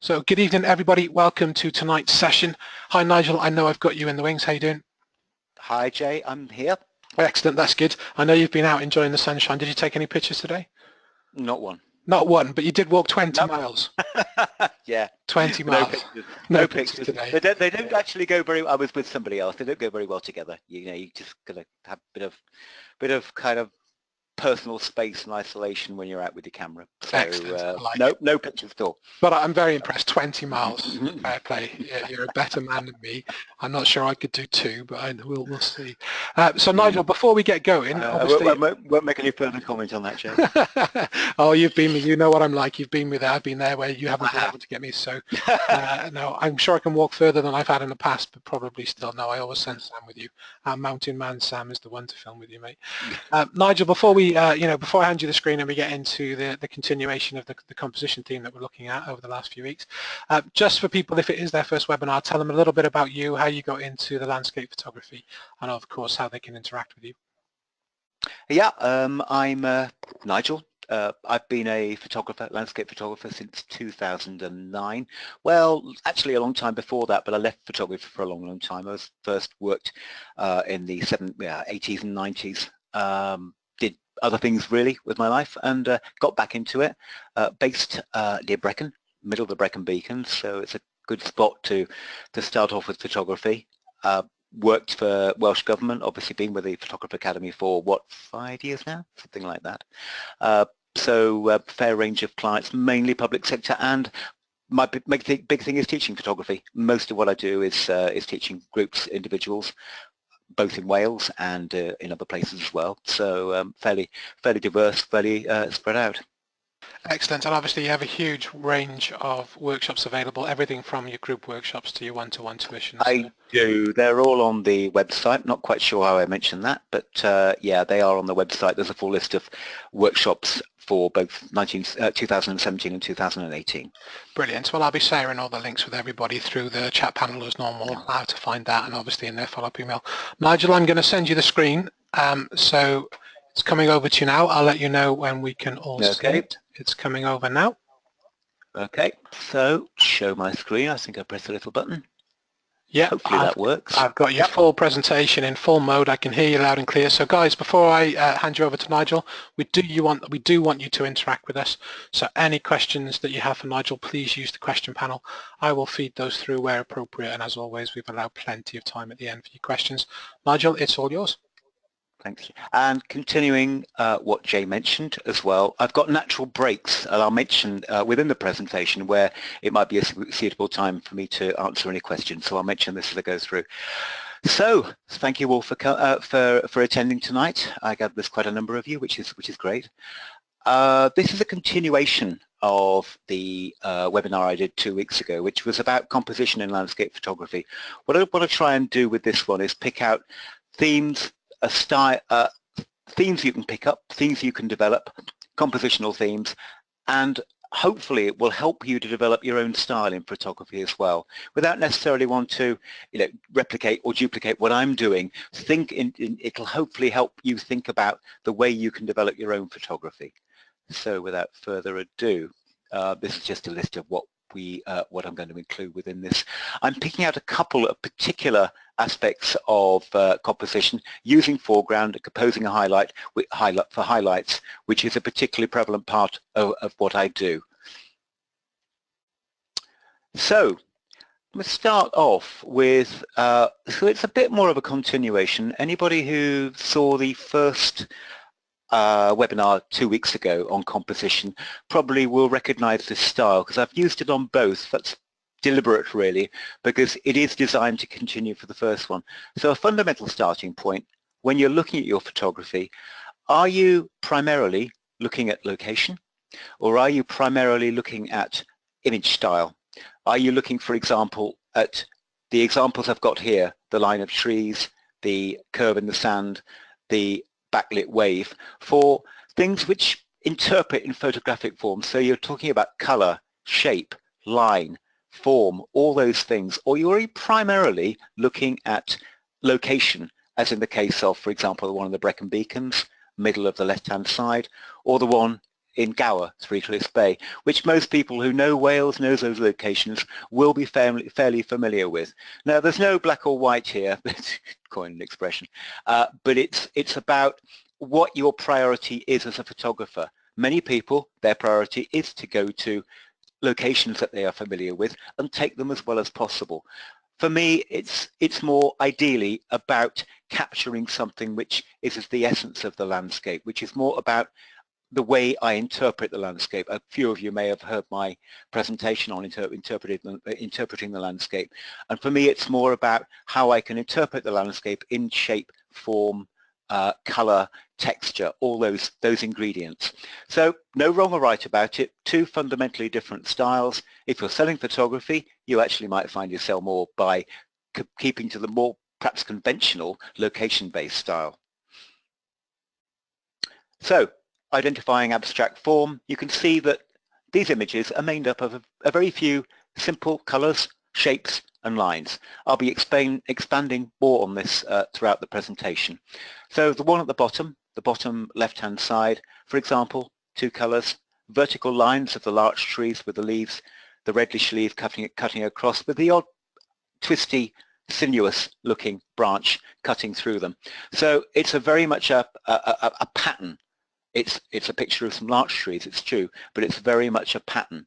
So good evening, everybody. Welcome to tonight's session. Hi, Nigel. I know I've got you in the wings. How you doing? Hi, Jay. I'm here. Excellent. That's good. I know you've been out enjoying the sunshine. Did you take any pictures today? Not one. Not one, but you did walk 20 Nope. miles. Yeah. 20 No miles. pictures. No No pictures pictures. today. They don't actually go very. I was with somebody else. They don't go very well together. You know, you just gotta have a bit of kind of personal space and isolation when you're out with your camera. So Excellent. I like it. no pictures at all. But I'm very impressed. 20 miles. Fair play. Yeah, you're a better man than me. I'm not sure I could do 2, but we'll see. So Nigel, before we get going, obviously... I won't make any further comment on that, Jay. Oh, you know what I'm like. You've been me there. I've been there where you haven't been able to get me. So no, I'm sure I can walk further than I've had in the past, but probably still no. I always send Sam with you. Mountain Man Sam is the one to film with you, mate. Nigel, before we, before I hand you the screen and we get into the continuation of the composition theme that we're looking at over the last few weeks, just for people, if it is their first webinar, tell them a little bit about you, how you got into the landscape photography, and of course how they can interact with you. Yeah, I'm Nigel. I've been a landscape photographer since 2009. Well, actually a long time before that, but I left photography for a long time. I first worked in the 80s and 90s. Did other things really with my life and got back into it. Based near Brecon, middle of the Brecon Beacons, so it's a good spot to start off with photography. Worked for Welsh Government, obviously been with the Photographer Academy for, what, 5 years now? Something like that. So fair range of clients, mainly public sector, and my big thing is teaching photography. Most of what I do is teaching groups, individuals, both in Wales and in other places as well. So fairly diverse, fairly spread out. Excellent, and obviously you have a huge range of workshops available, everything from your group workshops to your one-to-one tuition. I do. They're all on the website. Not quite sure how I mentioned that, but yeah, they are on the website. There's a full list of workshops for both 2017 and 2018. Brilliant. Well, I'll be sharing all the links with everybody through the chat panel as normal, how to find that, and obviously in their follow-up email. Nigel, I'm going to send you the screen, so it's coming over to you now. I'll let you know when we can all see it. It's coming over now. Okay, so show my screen. I think I pressed a little button. Yeah, hopefully that works. I've got your full presentation in full mode. I can hear you loud and clear. So guys, before I hand you over to Nigel, we do want you to interact with us. So any questions that you have for Nigel, please use the question panel. I will feed those through where appropriate, and as always, we've allowed plenty of time at the end for your questions. Nigel, it's all yours. Thanks. And continuing what Jay mentioned as well, I've got natural breaks, and I'll mention within the presentation where it might be a suitable time for me to answer any questions. So I'll mention this as I go through. So thank you all for attending tonight. I gather there's quite a number of you, which is great. This is a continuation of the webinar I did 2 weeks ago, which was about composition in landscape photography. What I want to try and do with this one is pick out themes, themes you can pick up, themes you can develop, compositional themes, and hopefully it will help you to develop your own style in photography as well, without necessarily want to, replicate or duplicate what I'm doing. It'll hopefully help you think about the way you can develop your own photography. So without further ado, this is just a list of what I'm going to include within this. I'm picking out a couple of particular aspects of composition using foreground and composing a highlight for highlights, which is a particularly prevalent part of what I do. So I'm going to start off with, so it's a bit more of a continuation. Anybody who saw the first webinar 2 weeks ago on composition probably will recognize this style, because I've used it on both. That's deliberate really, because it is designed to continue for the first one. So a fundamental starting point when you're looking at your photography, are you primarily looking at location, or are you primarily looking at image style? Are you looking, for example, at the examples I've got here, the line of trees, the curve in the sand, the backlit wave, for things which interpret in photographic form? So you're talking about color, shape, line, form, all those things, or you're primarily looking at location, as in the case of, for example, the one of the Brecon Beacons, middle of the left-hand side, or the one in Gower, Three Cliffs Bay, which most people who know Wales, knows those locations, will be fairly familiar with. Now, there's no black or white here, coin an expression, but it's about what your priority is as a photographer. Many people, their priority is to go to locations that they are familiar with and take them as well as possible. For me, it's more ideally about capturing something which is the essence of the landscape, which is more about the way I interpret the landscape. A few of you may have heard my presentation on interpreting the landscape. And for me, it's more about how I can interpret the landscape in shape, form, color, texture, all those ingredients. So no wrong or right about it, two fundamentally different styles. If you're selling photography, you actually might find you sell more by keeping to the more perhaps conventional location-based style. So identifying abstract form, you can see that these images are made up of a very few simple colors, shapes and lines. I'll be expanding more on this throughout the presentation. So the one at the bottom left-hand side, for example, two colors, vertical lines of the larch trees with the leaves, the reddish leaf cutting across with the odd twisty, sinuous looking branch cutting through them. So it's a very much a pattern. It's a picture of some larch trees, it's true, but it's very much a pattern.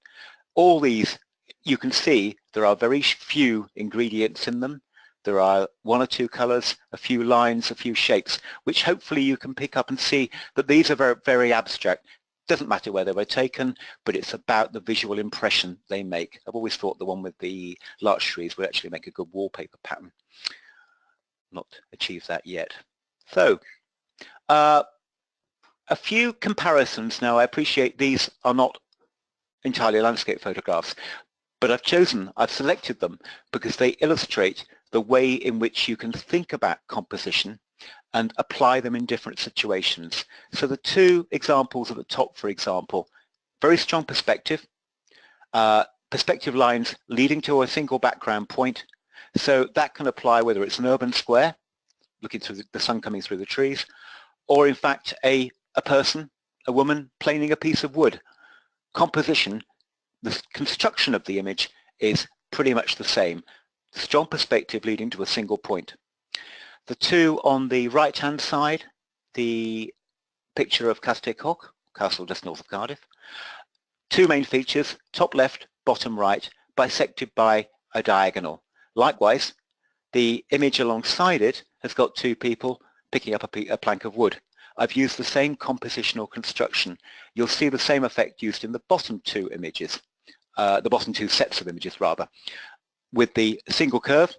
All these, you can see there are very few ingredients in them. There are one or two colors, a few lines, a few shapes, which hopefully you can pick up and see that these are very, very abstract. Doesn't matter where they were taken, but it's about the visual impression they make. I've always thought the one with the larch trees would actually make a good wallpaper pattern. Not achieved that yet. So, a few comparisons now. I appreciate these are not entirely landscape photographs, but I've selected them because they illustrate the way in which you can think about composition and apply them in different situations. So the two examples at the top, for example, very strong perspective, perspective lines leading to a single background point. So that can apply whether it's an urban square, looking through the sun coming through the trees, or in fact a person, a woman planing a piece of wood. Composition, the construction of the image is pretty much the same. Strong perspective leading to a single point. The two on the right-hand side, the picture of Castell Coch, castle just north of Cardiff. Two main features, top left, bottom right, bisected by a diagonal. Likewise, the image alongside it has got two people picking up a plank of wood. I've used the same compositional construction. You'll see the same effect used in the bottom two images, the bottom two sets of images rather, with the single curve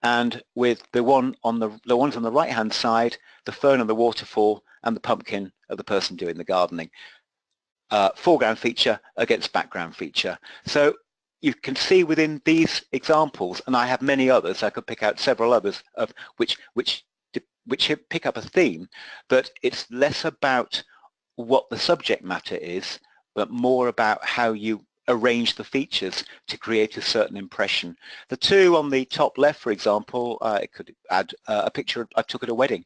and with the ones on the right hand side, the fern and the waterfall and the pumpkin of the person doing the gardening. Foreground feature against background feature. So you can see within these examples, and I have many others, I could pick out several others of which pick up a theme, but it's less about what the subject matter is, but more about how you arrange the features to create a certain impression. The two on the top left, for example, I could add a picture I took at a wedding,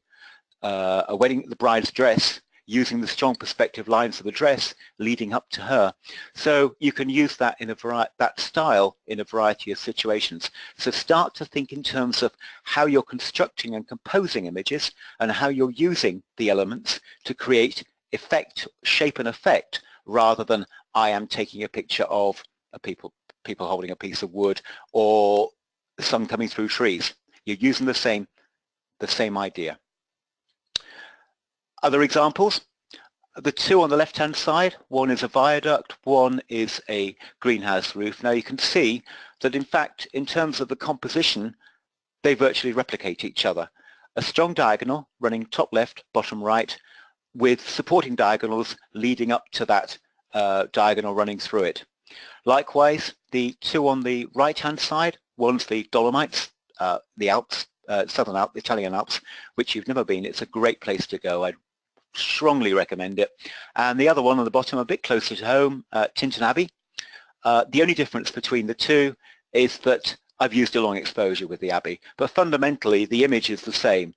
the bride's dress, using the strong perspective lines of the dress leading up to her. So you can use that in that style in a variety of situations. So start to think in terms of how you're constructing and composing images and how you're using the elements to create effect, shape and effect, rather than I am taking a picture of people holding a piece of wood or the sun coming through trees. You're using the same idea. Other examples, the two on the left-hand side, one is a viaduct, one is a greenhouse roof. Now you can see that in fact, in terms of the composition, they virtually replicate each other. A strong diagonal running top left, bottom right, with supporting diagonals leading up to that diagonal running through it. Likewise, the two on the right-hand side, one's the Dolomites, the Alps, Southern Alps, Italian Alps, which you've never been. It's a great place to go. I'd strongly recommend it. And the other one on the bottom, a bit closer to home, Tintern Abbey. The only difference between the two is that I've used a long exposure with the Abbey, but fundamentally the image is the same.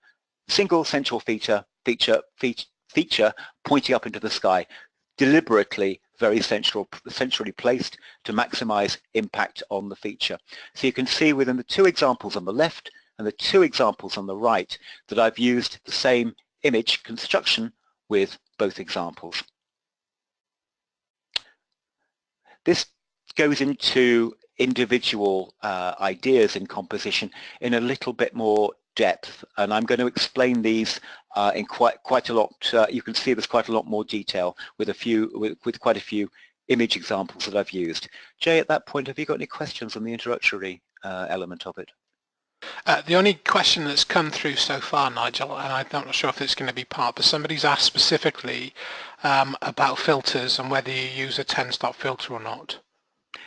Single central feature pointing up into the sky. deliberately very centrally placed to maximize impact on the feature. So you can see within the two examples on the left and the two examples on the right that I've used the same image construction with both examples. This goes into individual ideas in composition in a little bit more depth, and I'm going to explain these in quite a lot. You can see there's quite a lot more detail with quite a few image examples that I've used. Jay, at that point, have you got any questions on the introductory element of it? The only question that's come through so far, Nigel, and I'm not sure if it's going to be part, but somebody's asked specifically about filters and whether you use a 10-stop filter or not.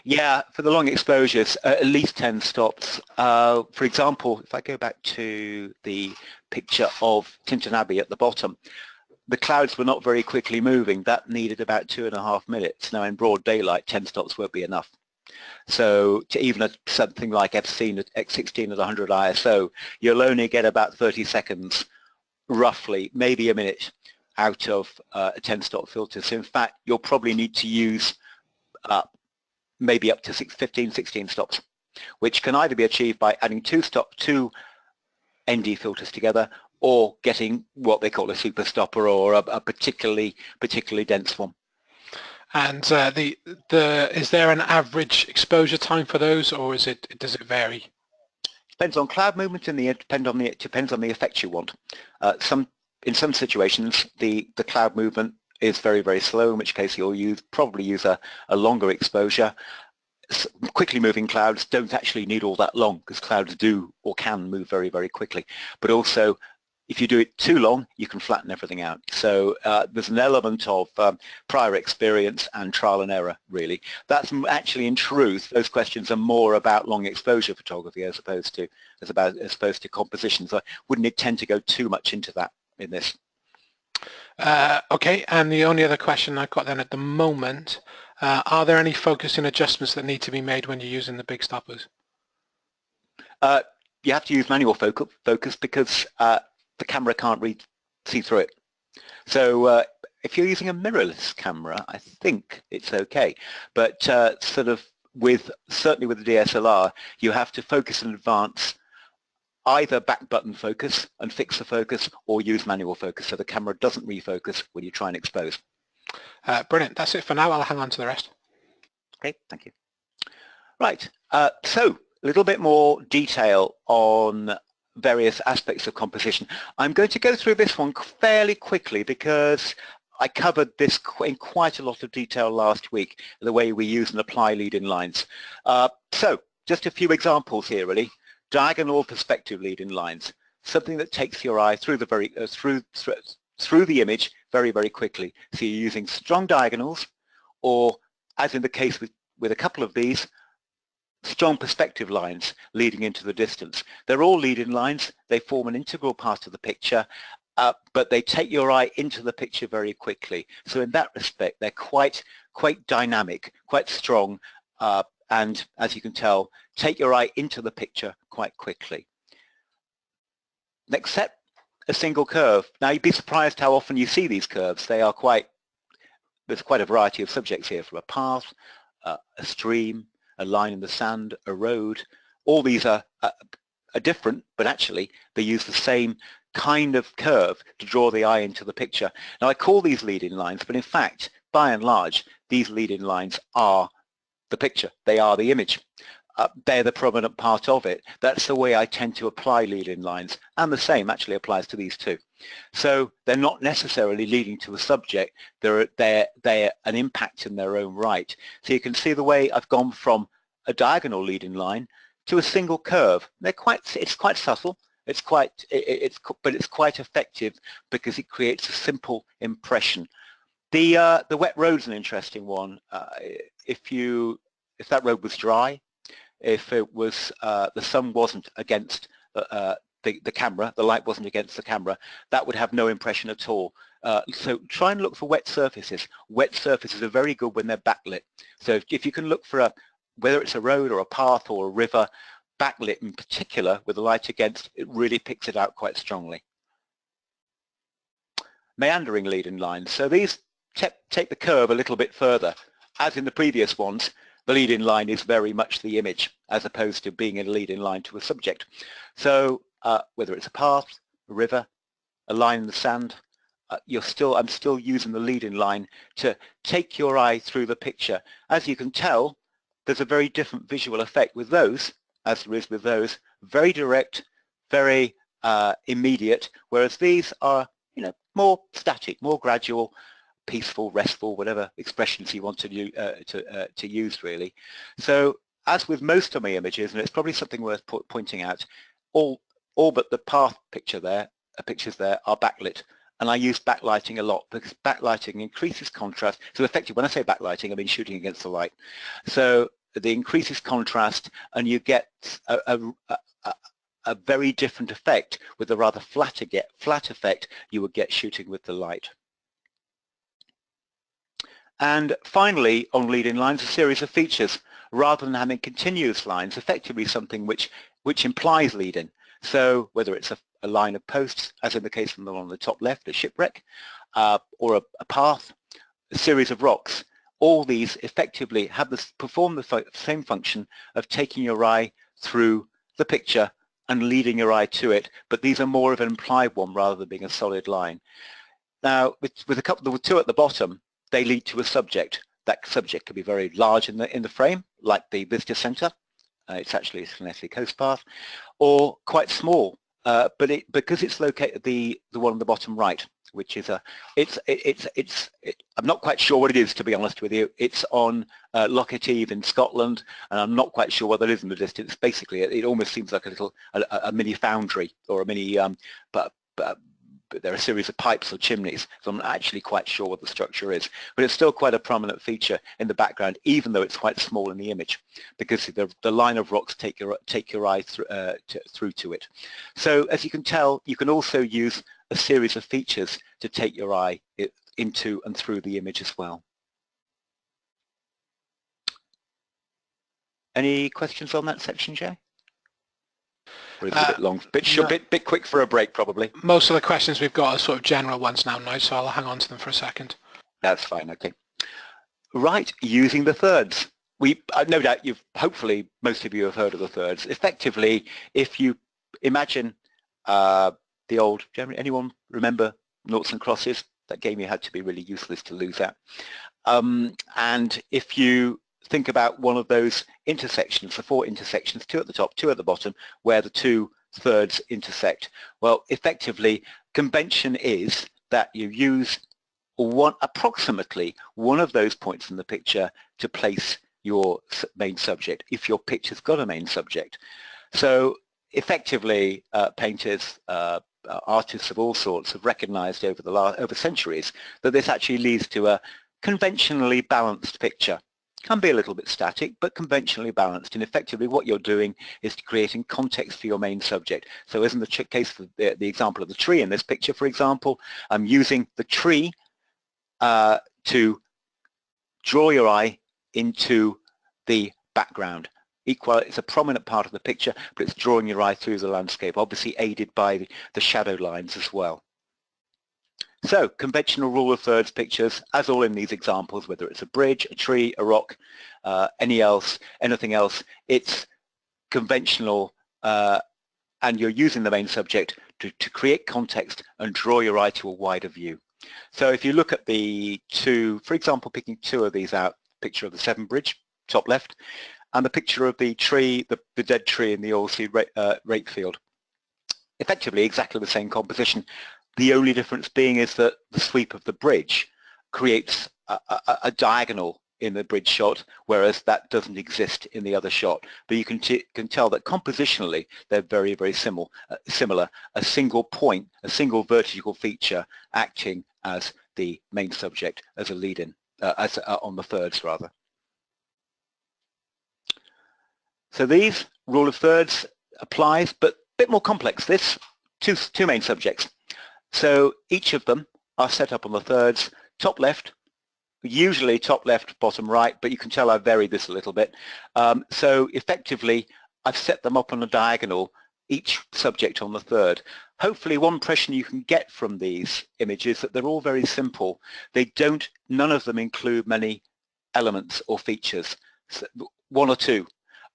Yeah, for the long exposures, at least 10 stops. For example, if I go back to the picture of Tinton Abbey at the bottom, the clouds were not very quickly moving. That needed about 2.5 minutes. Now in broad daylight, 10 stops won't be enough. So to even at something like X16 at 100 ISO, you'll only get about 30 seconds, roughly, maybe a minute, out of a 10-stop filter. So in fact, you'll probably need to use maybe up to 15, 16 stops, which can either be achieved by adding two ND filters together or getting what they call a super stopper or a particularly dense one. And is there an average exposure time for those, or does it vary? Depends on cloud movement and it depends on the effect you want. In some situations, the cloud movement is very, very slow, in which case you'll probably use a longer exposure. Quickly moving clouds don't actually need all that long because clouds do or can move very, very quickly. But also, if you do it too long, you can flatten everything out. So there's an element of prior experience and trial and error, really. That's actually, in truth, those questions are more about long exposure photography as opposed to composition. So I wouldn't tend to go too much into that in this. Okay, and the only other question I've got then at the moment, are there any focusing adjustments that need to be made when you're using the big stoppers? You have to use manual focus because the camera can't see through it. So if you're using a mirrorless camera, I think it's okay. But certainly with the DSLR, you have to focus in advance, either back button focus and fix the focus, or use manual focus so the camera doesn't refocus when you try and expose. Brilliant. That's it for now. I'll hang on to the rest. Okay, thank you. Right, so a little bit more detail on various aspects of composition. I'm going to go through this one fairly quickly because I covered this in quite a lot of detail last week, the way we use and apply lead-in lines. So just a few examples here, really. Diagonal perspective lead-in lines, something that takes your eye through the through the image very, very quickly. So you're using strong diagonals, or as in the case with a couple of these, strong perspective lines leading into the distance. They're all lead-in lines. They form an integral part of the picture, but they take your eye into the picture very quickly. So in that respect, they're quite dynamic, quite strong, and as you can tell, take your eye into the picture quite quickly. Next set, a single curve. Now you'd be surprised how often you see these curves. There's quite a variety of subjects here, from a path, a stream, a line in the sand, a road. All these are different, but actually they use the same kind of curve to draw the eye into the picture. Now I call these lead-in lines, but in fact, by and large, these lead-in lines are the picture. They are the image. They're the prominent part of it. That's the way I tend to apply lead-in lines, and the same actually applies to these two. So they're not necessarily leading to a subject. They're an impact in their own right. So you can see the way I've gone from a diagonal lead-in line to a single curve. It's quite subtle. But it's quite effective because it creates a simple impression. The wet road's an interesting one. If that road was dry, if it was the sun wasn't against the camera, the light wasn't against the camera, that would have no impression at all. So try and look for wet surfaces. Wet surfaces are very good when they're backlit. So if you can look for whether it's a road or a path or a river, backlit in particular with the light against, it really picks it out quite strongly. Meandering lead-in lines. So these take the curve a little bit further. As in the previous ones, the lead-in line is very much the image as opposed to being a lead-in line to a subject. So whether it's a path, a river, a line in the sand, I'm still using the lead-in line to take your eye through the picture. As you can tell, there's a very different visual effect with those, as there is with those, very direct, very immediate, whereas these are, more static, more gradual, peaceful, restful, whatever expressions you want to use really. So as with most of my images, and it's probably something worth pointing out, all but the path pictures there are backlit. And I use backlighting a lot because backlighting increases contrast. So effectively, when I say backlighting, I mean shooting against the light. So the increases contrast, and you get a very different effect with a rather flat effect you would get shooting with the light. And finally, on lead-in lines, a series of features. Rather than having continuous lines, effectively something which implies lead-in. So whether it's a line of posts, as in the case of the one on the top left, a shipwreck, or a path, a series of rocks, all these effectively perform the same function of taking your eye through the picture and leading your eye to it, but these are more of an implied one rather than being a solid line. Now, with the two at the bottom, they lead to a subject. That subject could be very large in the frame, like the visitor centre. It's actually a Leslie Coast path, or quite small, but because it's located the one on the bottom right, which is I'm not quite sure what it is, to be honest with you. It's on Loch Etive in Scotland, and I'm not quite sure what that is in the distance. Basically, it almost seems like a mini foundry or a mini, but there are a series of pipes or chimneys, so I'm not actually quite sure what the structure is. But it's still quite a prominent feature in the background, even though it's quite small in the image, because the line of rocks take your eye through to it. So as you can tell, you can also use a series of features to take your eye into and through the image as well. Any questions on that section, Jay? Or is it a bit long? Bit quick for a break, probably. Most of the questions we've got are sort of general ones now, Nigel, so I'll hang on to them for a second. That's fine, okay. Right, using the thirds. No doubt hopefully most of you have heard of the thirds. Effectively, if you imagine the old, anyone remember noughts and crosses? That game you had to be really useless to lose that. And if you think about one of those intersections, the four intersections, two at the top, two at the bottom, where the two thirds intersect. Well, effectively, convention is that you use approximately one of those points in the picture to place your main subject, if your picture's got a main subject. So effectively, painters, artists of all sorts have recognized over centuries that this actually leads to a conventionally balanced picture. Can be a little bit static, but conventionally balanced, and effectively what you're doing is creating context for your main subject. So as in the case of the example of the tree in this picture, for example, I'm using the tree to draw your eye into the background. It's a prominent part of the picture, but it's drawing your eye through the landscape, obviously aided by the shadow lines as well. So, conventional rule of thirds pictures, as all in these examples, whether it's a bridge, a tree, a rock, anything else, it's conventional, and you're using the main subject to create context and draw your eye to a wider view. So if you look at the two, for example, picking two of these out, picture of the Severn Bridge, top left, and the picture of the tree, the dead tree in the Oilsea rape field. Effectively exactly the same composition. The only difference being is that the sweep of the bridge creates a diagonal in the bridge shot, whereas that doesn't exist in the other shot. But you can tell that compositionally they're very, very similar. A single point, a single vertical feature acting as the main subject, as a lead-in, on the thirds rather. So these rule of thirds applies, but a bit more complex. This two main subjects. So each of them are set up on the thirds, top left, usually top left, bottom right, but you can tell I've varied this a little bit. So effectively, I've set them up on a diagonal each subject on the third. Hopefully one impression you can get from these images that they're all very simple. None of them include many elements or features, one or two.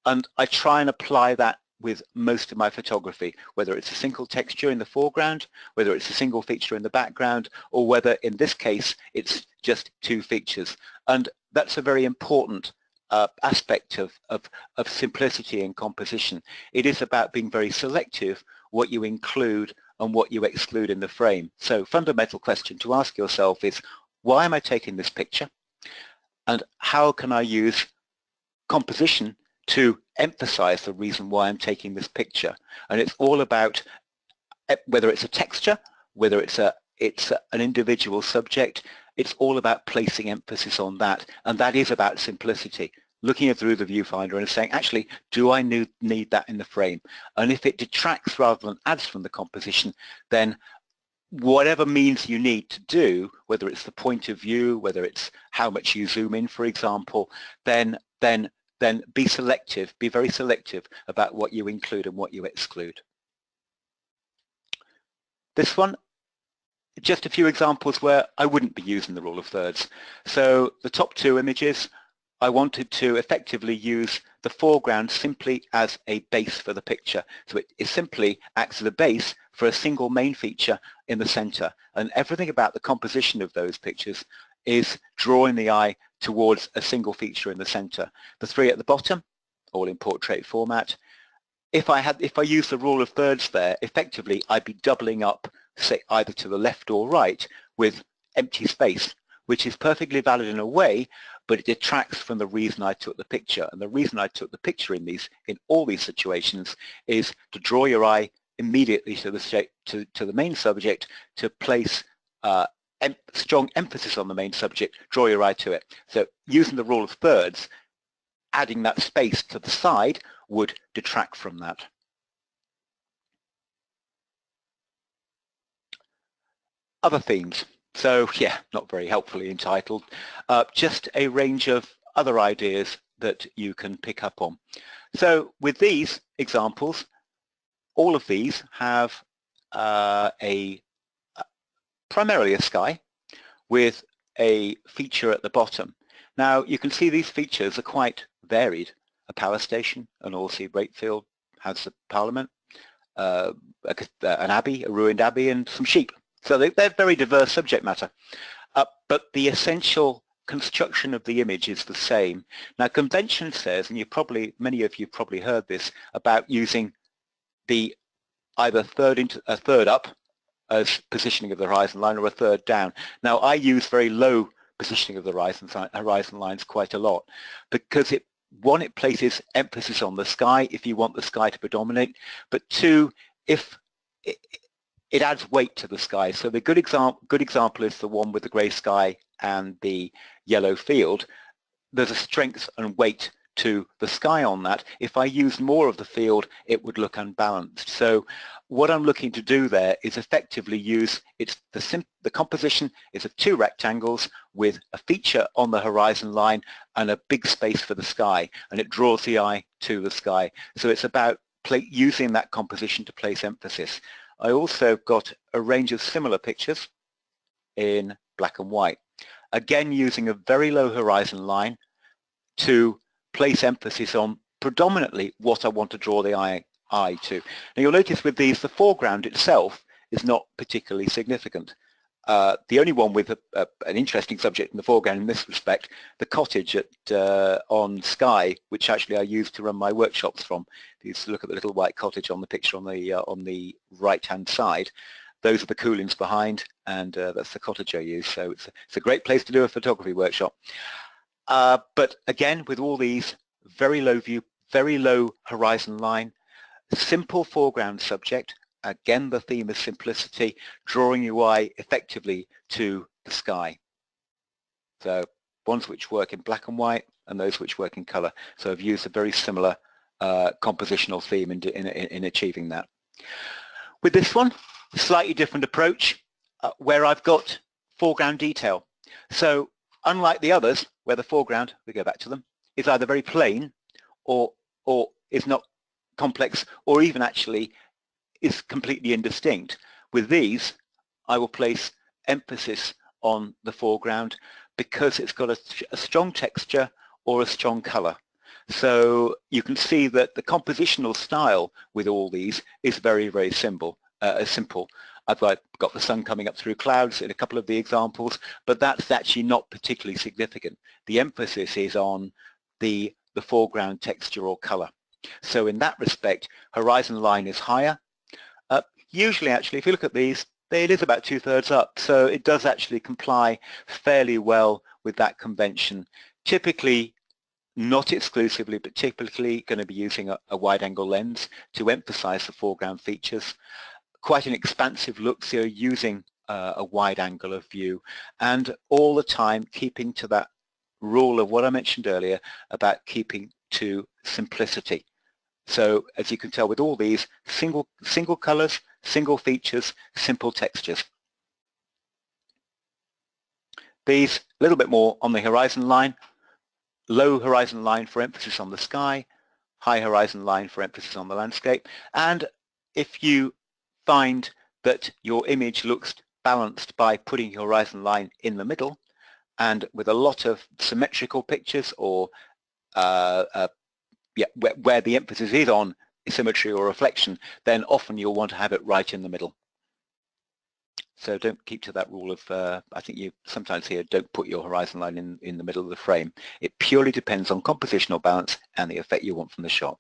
And I try and apply that with most of my photography, whether it's a single texture in the foreground, whether it's a single feature in the background, or whether in this case it's just two features. And that's a very important aspect of simplicity in composition. It is about being very selective what you include and what you exclude in the frame. So fundamental question to ask yourself is, why am I taking this picture? And how can I use composition to emphasize the reason why I'm taking this picture? And it's all about whether it's a texture, whether it's an individual subject, it's all about placing emphasis on that, and that is about simplicity. Looking it through the viewfinder and saying, actually, do I need that in the frame? And if it detracts rather than adds from the composition, then whatever means you need to do, whether it's the point of view, whether it's how much you zoom in, for example, then be selective, be very selective about what you include and what you exclude. This one, just a few examples where I wouldn't be using the rule of thirds. So the top two images, I wanted to effectively use the foreground simply as a base for the picture. So it simply acts as a base for a single main feature in the center. And everything about the composition of those pictures is drawing the eye towards a single feature in the center. The three at the bottom, all in portrait format. If I use the rule of thirds there, effectively I'd be doubling up, say, either to the left or right with empty space, which is perfectly valid in a way, but it detracts from the reason I took the picture. And the reason I took the picture in all these situations is to draw your eye immediately to the main subject, to place strong emphasis on the main subject, draw your eye to it. So using the rule of thirds, adding that space to the side would detract from that. Other themes. So yeah, not very helpfully entitled, just a range of other ideas that you can pick up on. So with these examples, all of these have primarily a sky with a feature at the bottom. Now you can see these features are quite varied. A power station, an oilseed rape field, has a parliament, an abbey, a ruined abbey, and some sheep. So they're very diverse subject matter, but the essential construction of the image is the same. Now convention says, and many of you probably heard this, about using the either a third up as positioning of the horizon line or a third down. Now I use very low positioning of the horizon lines quite a lot because it places emphasis on the sky if you want the sky to predominate, but two, if it adds weight to the sky. So the good example is the one with the grey sky and the yellow field. There's a strength and weight to the sky on that. If I use more of the field, it would look unbalanced. So what I'm looking to do there is effectively use, the composition is of two rectangles with a feature on the horizon line and a big space for the sky, and it draws the eye to the sky. So it's about using that composition to place emphasis. I also got a range of similar pictures in black and white, again using a very low horizon line to place emphasis on predominantly what I want to draw the eye to. Now you'll notice with these, the foreground itself is not particularly significant. The only one with an interesting subject in the foreground in this respect, the cottage on Sky, which actually I use to run my workshops from. If you look at the little white cottage on the picture on the right-hand side, those are the coolings behind, and that's the cottage I use. So it's a great place to do a photography workshop. But again, with all these, very low horizon line, simple foreground subject. Again, the theme is simplicity, drawing your eye effectively to the sky. So ones which work in black and white and those which work in color. So I've used a very similar compositional theme in achieving that. With this one, slightly different approach where I've got foreground detail. So unlike the others, where the foreground, we go back to them, is either very plain or is not complex, or even actually is completely indistinct. With these, I will place emphasis on the foreground because it's got a strong texture or a strong color. So you can see that the compositional style with all these is very, very simple. I've got the sun coming up through clouds in a couple of the examples, but that's actually not particularly significant. The emphasis is on the foreground texture or color. So in that respect, horizon line is higher. Usually, actually, if you look at these, it is about 2/3 up, so it does actually comply fairly well with that convention. Typically, not exclusively, but typically going to be using a wide-angle lens to emphasize the foreground features. Quite an expansive look, so you're using a wide angle of view, and all the time keeping to that rule of what I mentioned earlier about keeping to simplicity. So as you can tell with all these, single colors, single features, simple textures. These, a little bit more on the horizon line, low horizon line for emphasis on the sky, high horizon line for emphasis on the landscape. And if you find that your image looks balanced by putting your horizon line in the middle and with a lot of symmetrical pictures or where the emphasis is on symmetry or reflection, then often you'll want to have it right in the middle. So don't keep to that rule of, I think you sometimes hear, don't put your horizon line in the middle of the frame. It purely depends on compositional balance and the effect you want from the shot.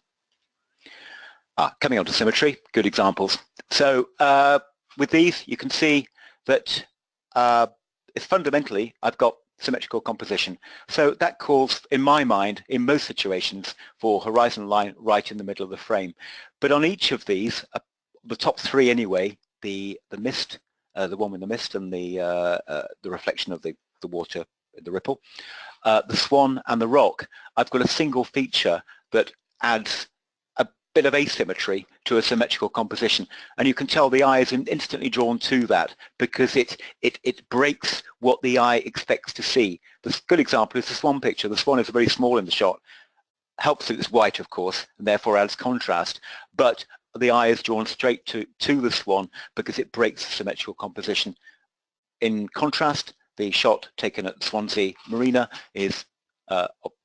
Coming on to symmetry, good examples. So with these, you can see that it's fundamentally, I've got symmetrical composition. So that calls, in my mind, in most situations, for horizon line right in the middle of the frame. But on each of these, the top three anyway, the mist, the one with the mist and the reflection of the water, the ripple, the swan and the rock, I've got a single feature that adds a bit of asymmetry to a symmetrical composition, and you can tell the eye is instantly drawn to that because it breaks what the eye expects to see. The good example is the swan picture. The swan is very small in the shot, helps that it's white, of course, and therefore adds contrast, but the eye is drawn straight to the swan because it breaks the symmetrical composition. In contrast, the shot taken at Swansea Marina is,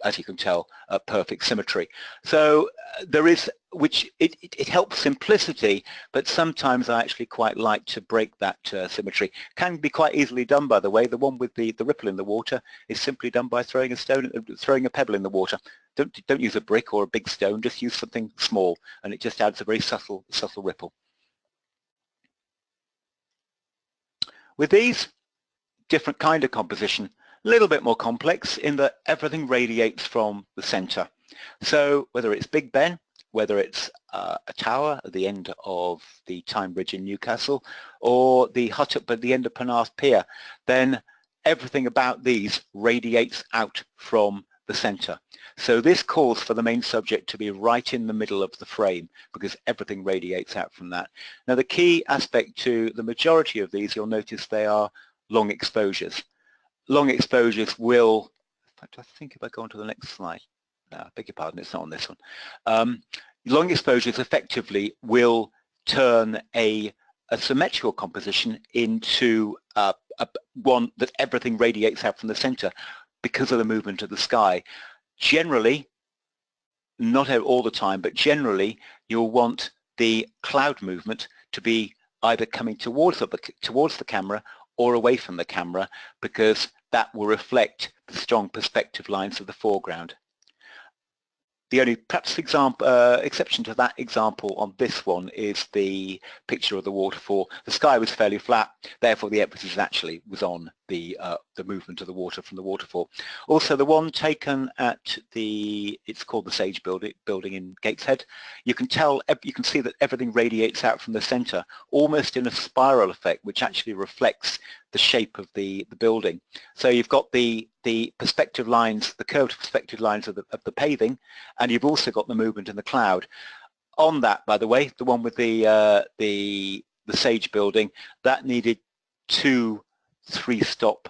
as you can tell, a perfect symmetry. So there is, which it helps simplicity, but sometimes I actually quite like to break that symmetry. Can be quite easily done, by the way. The one with the ripple in the water is simply done by throwing a pebble in the water. Don't use a brick or a big stone, just use something small, and it just adds a very subtle ripple. With these, different kind of composition, a little bit more complex in that everything radiates from the center. So whether it's Big Ben, whether it's a tower at the end of the Tyne Bridge in Newcastle, or the hut up at the end of Penarth Pier, then everything about these radiates out from the center. So this calls for the main subject to be right in the middle of the frame because everything radiates out from that. Now the key aspect to the majority of these, you'll notice they are long exposures. Long exposures will, in fact, I think if I go on to the next slide, no, I beg your pardon, it's not on this one. Long exposures effectively will turn a symmetrical composition into one that everything radiates out from the center because of the movement of the sky. Generally, not all the time, but generally you'll want the cloud movement to be either coming towards the camera or away from the camera because that will reflect the strong perspective lines of the foreground. The only perhaps exception to that example on this one is the picture of the waterfall. The sky was fairly flat, therefore the emphasis actually was on the movement of the water from the waterfall. Also the one taken at it's called the Sage building in Gateshead, you can see that everything radiates out from the center, almost in a spiral effect, which actually reflects the shape of the building. So you've got the perspective lines, the curved perspective lines of the paving, and you've also got the movement in the cloud. On that, by the way, the one with the Sage building, that needed 2 3-stop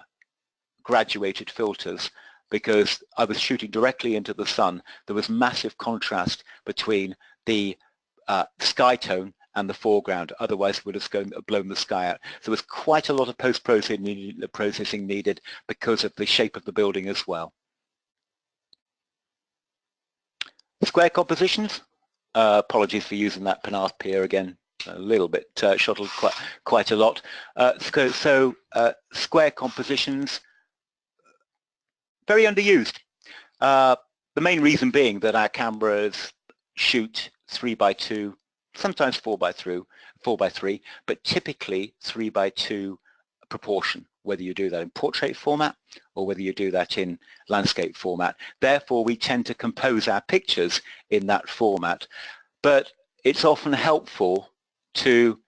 graduated filters because I was shooting directly into the sun. There was massive contrast between the sky tone and the foreground. Otherwise, it would have blown the sky out. So there's quite a lot of post-processing needed because of the shape of the building as well. Square compositions. Apologies for using that panache pier again. A little bit shuttled quite a lot. Square compositions, very underused. The main reason being that our cameras shoot 3x2, sometimes 4x3, but typically 3x2 proportion, whether you do that in portrait format or whether you do that in landscape format. Therefore, we tend to compose our pictures in that format, but it's often helpful to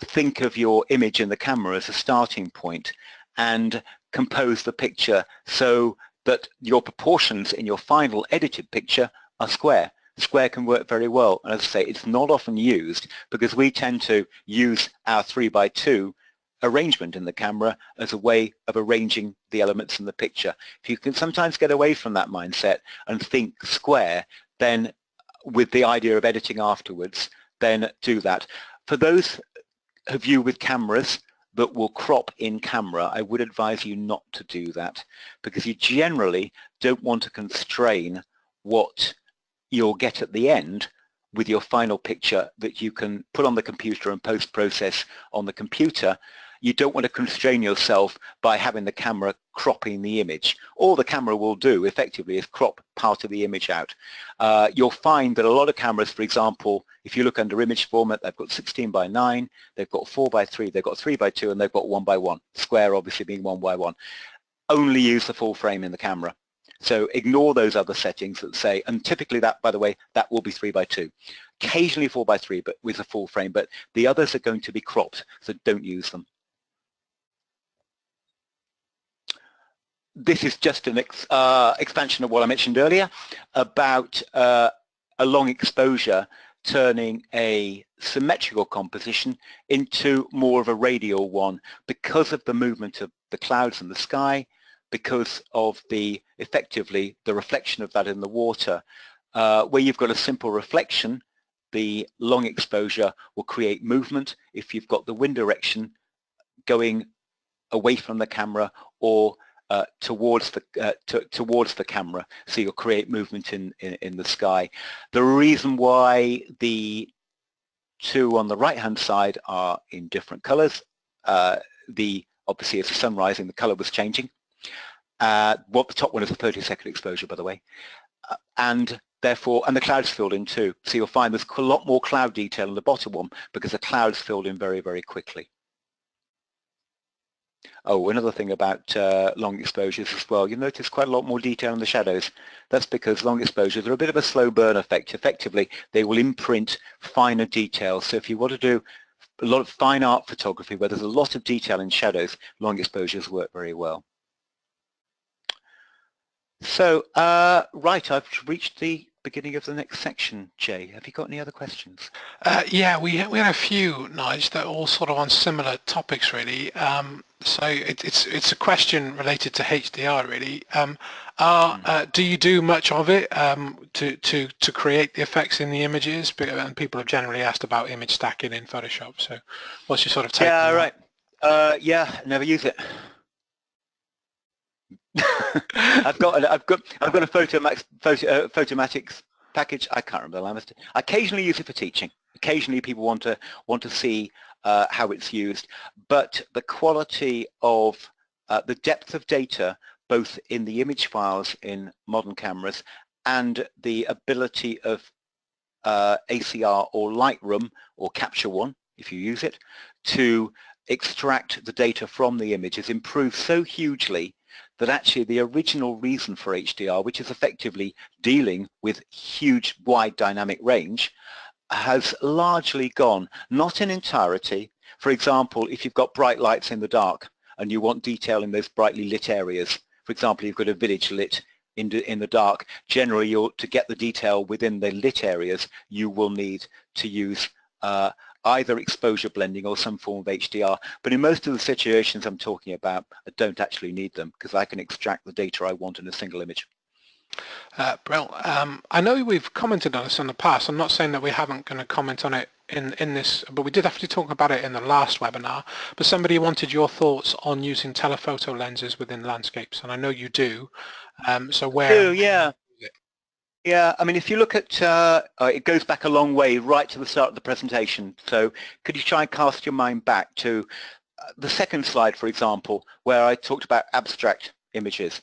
think of your image in the camera as a starting point and compose the picture so that your proportions in your final edited picture are square. Square can work very well, and as I say, it's not often used because we tend to use our 3x2 arrangement in the camera as a way of arranging the elements in the picture. If you can sometimes get away from that mindset and think square, then with the idea of editing afterwards, then do that. For those of you with cameras that will crop in camera, I would advise you not to do that because you generally don't want to constrain what you'll get at the end with your final picture that you can put on the computer and post-process on the computer. You don't want to constrain yourself by having the camera cropping the image. All the camera will do effectively is crop part of the image out. You'll find that a lot of cameras, for example, if you look under image format, they've got 16:9, they've got 4:3, they've got 3:2, and they've got 1:1. Square obviously being 1:1. Only use the full frame in the camera. So ignore those other settings that say, and typically that, by the way, that will be 3:2. Occasionally 4:3, but with a full frame, but the others are going to be cropped, so don't use them. This is just an expansion of what I mentioned earlier about a long exposure turning a symmetrical composition into more of a radial one because of the movement of the clouds in the sky, because of effectively the reflection of that in the water. Where you've got a simple reflection, the long exposure will create movement if you've got the wind direction going away from the camera or towards the camera, so you'll create movement in the sky. The reason why the two on the right hand side are in different colors, obviously as the sun rising the color was changing. The top one is a 30-second exposure, by the way, and therefore, and the clouds filled in too, so you'll find there's a lot more cloud detail in the bottom one because the clouds filled in very, very quickly. Oh, another thing about long exposures as well, you'll notice quite a lot more detail in the shadows. That's because long exposures are a bit of a slow burn effect. Effectively, they will imprint finer details. So if you want to do a lot of fine art photography where there's a lot of detail in shadows, long exposures work very well. So, right, I've reached the beginning of the next section. Jay, have you got any other questions? Yeah, we had a few, Nigel, that are all sort of on similar topics, really. So it's a question related to HDR, really. Do you do much of it to create the effects in the images? And people have generally asked about image stacking in Photoshop. So, what's your sort of take? Yeah, right. Yeah, never use it. I've got a Photomatics package. I can't remember the name. I occasionally use it for teaching. Occasionally people want to see how it's used, but the quality of the depth of data, both in the image files in modern cameras and the ability of ACR or Lightroom or Capture One, if you use it, to extract the data from the images improved so hugely that actually the original reason for HDR, which is effectively dealing with huge wide dynamic range, has largely gone, not in entirety. For example, if you've got bright lights in the dark and you want detail in those brightly lit areas, for example, you've got a village lit in the dark, generally to get the detail within the lit areas, you will need to use either exposure blending or some form of HDR, but in most of the situations I'm talking about, I don't actually need them because I can extract the data I want in a single image. Brill. I know we've commented on this in the past. I'm not saying that we haven't going to comment on it in this, but we did have to talk about it in the last webinar, but somebody wanted your thoughts on using telephoto lenses within landscapes, and I know you do. So where? Yeah. Yeah, I mean, if you look at, it goes back a long way, right to the start of the presentation. So could you try and cast your mind back to the second slide, for example, where I talked about abstract images.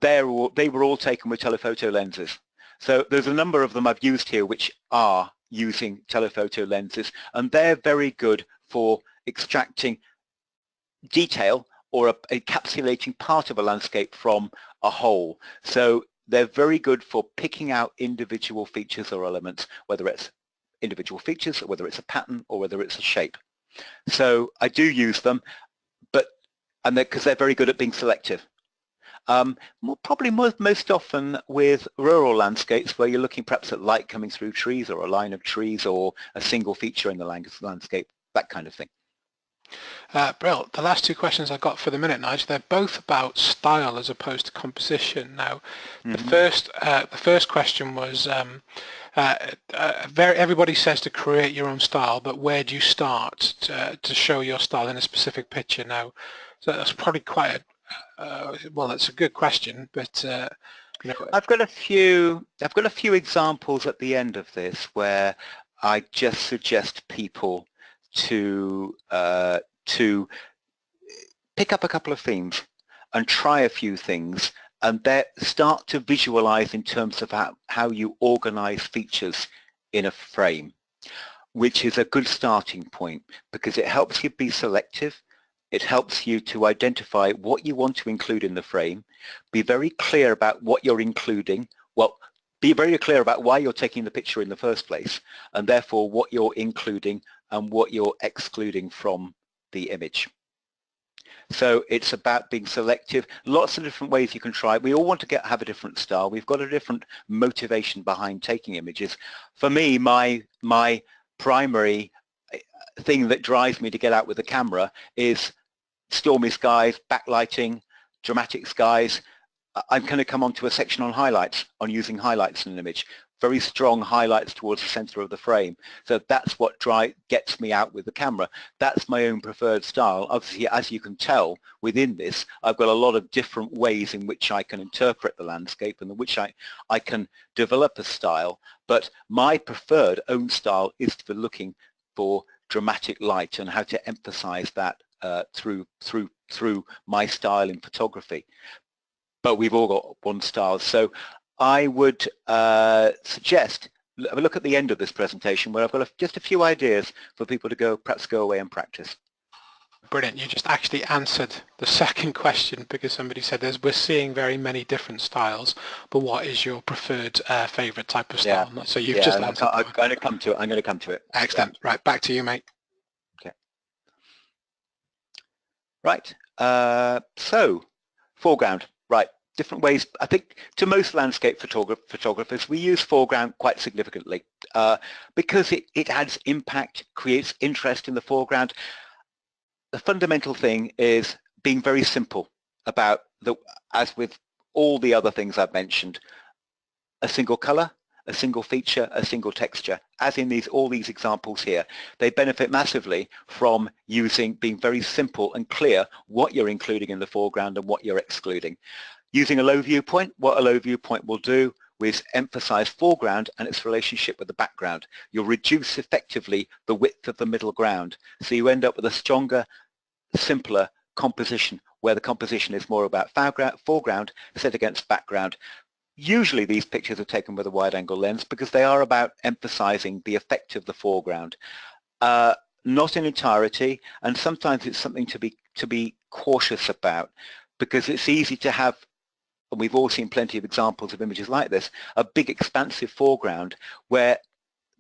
They were all taken with telephoto lenses. So there's a number of them I've used here which are using telephoto lenses, and they're very good for extracting detail or encapsulating part of a landscape from a whole. So they're very good for picking out individual features or elements, whether it's individual features, or whether it's a pattern, or whether it's a shape. So I do use them, because they're very good at being selective. Probably most often with rural landscapes where you're looking perhaps at light coming through trees or a line of trees or a single feature in the landscape, that kind of thing. Brill, the last two questions I've got for the minute, Nigel, they're both about style as opposed to composition. Now, the first question was, everybody says to create your own style, but where do you start to show your style in a specific picture? Now, so that's probably quite well, that's a good question, but you know, I've got a few examples at the end of this where I just suggest people to pick up a couple of themes and try a few things, and then start to visualize in terms of how you organize features in a frame, which is a good starting point because it helps you be selective. It helps you to identify what you want to include in the frame, be very clear about what you're including, well, be very clear about why you're taking the picture in the first place, and therefore what you're including and what you're excluding from the image. So it's about being selective. Lots of different ways you can try. We all want to have a different style. We've got a different motivation behind taking images. For me, my primary thing that drives me to get out with the camera is stormy skies, backlighting, dramatic skies. I'm going to come on to a section on highlights, on using highlights in an image. Very strong highlights towards the center of the frame. So that's what gets me out with the camera. That's my own preferred style. Obviously, as you can tell within this, I've got a lot of different ways in which I can interpret the landscape and in which I can develop a style. But my preferred own style is for looking for dramatic light and how to emphasize that through my style in photography. But we've all got one style. So I would suggest have a look at the end of this presentation where I've got just a few ideas for people to perhaps go away and practice. Brilliant. You just actually answered the second question because somebody said we're seeing very many different styles, but what is your preferred favorite type of style? Yeah. So you've just answered. I'm going to come to it. Excellent. Yeah. Right, back to you, mate. Okay. Right. So foreground. Right. Different ways. I think to most landscape photographers, we use foreground quite significantly because it adds impact, creates interest in the foreground. The fundamental thing is being very simple about, as with all the other things I've mentioned, a single color, a single feature, a single texture, as in all these examples here. They benefit massively from being very simple and clear what you're including in the foreground and what you're excluding. Using a low viewpoint, what a low viewpoint will do is emphasize foreground and its relationship with the background. You'll reduce effectively the width of the middle ground. So you end up with a stronger, simpler composition where the composition is more about foreground set against background. Usually these pictures are taken with a wide-angle lens because they are about emphasizing the effect of the foreground. Not in entirety, and sometimes it's something to be cautious about because it's easy to have, and we've all seen plenty of examples of images like this, a big expansive foreground where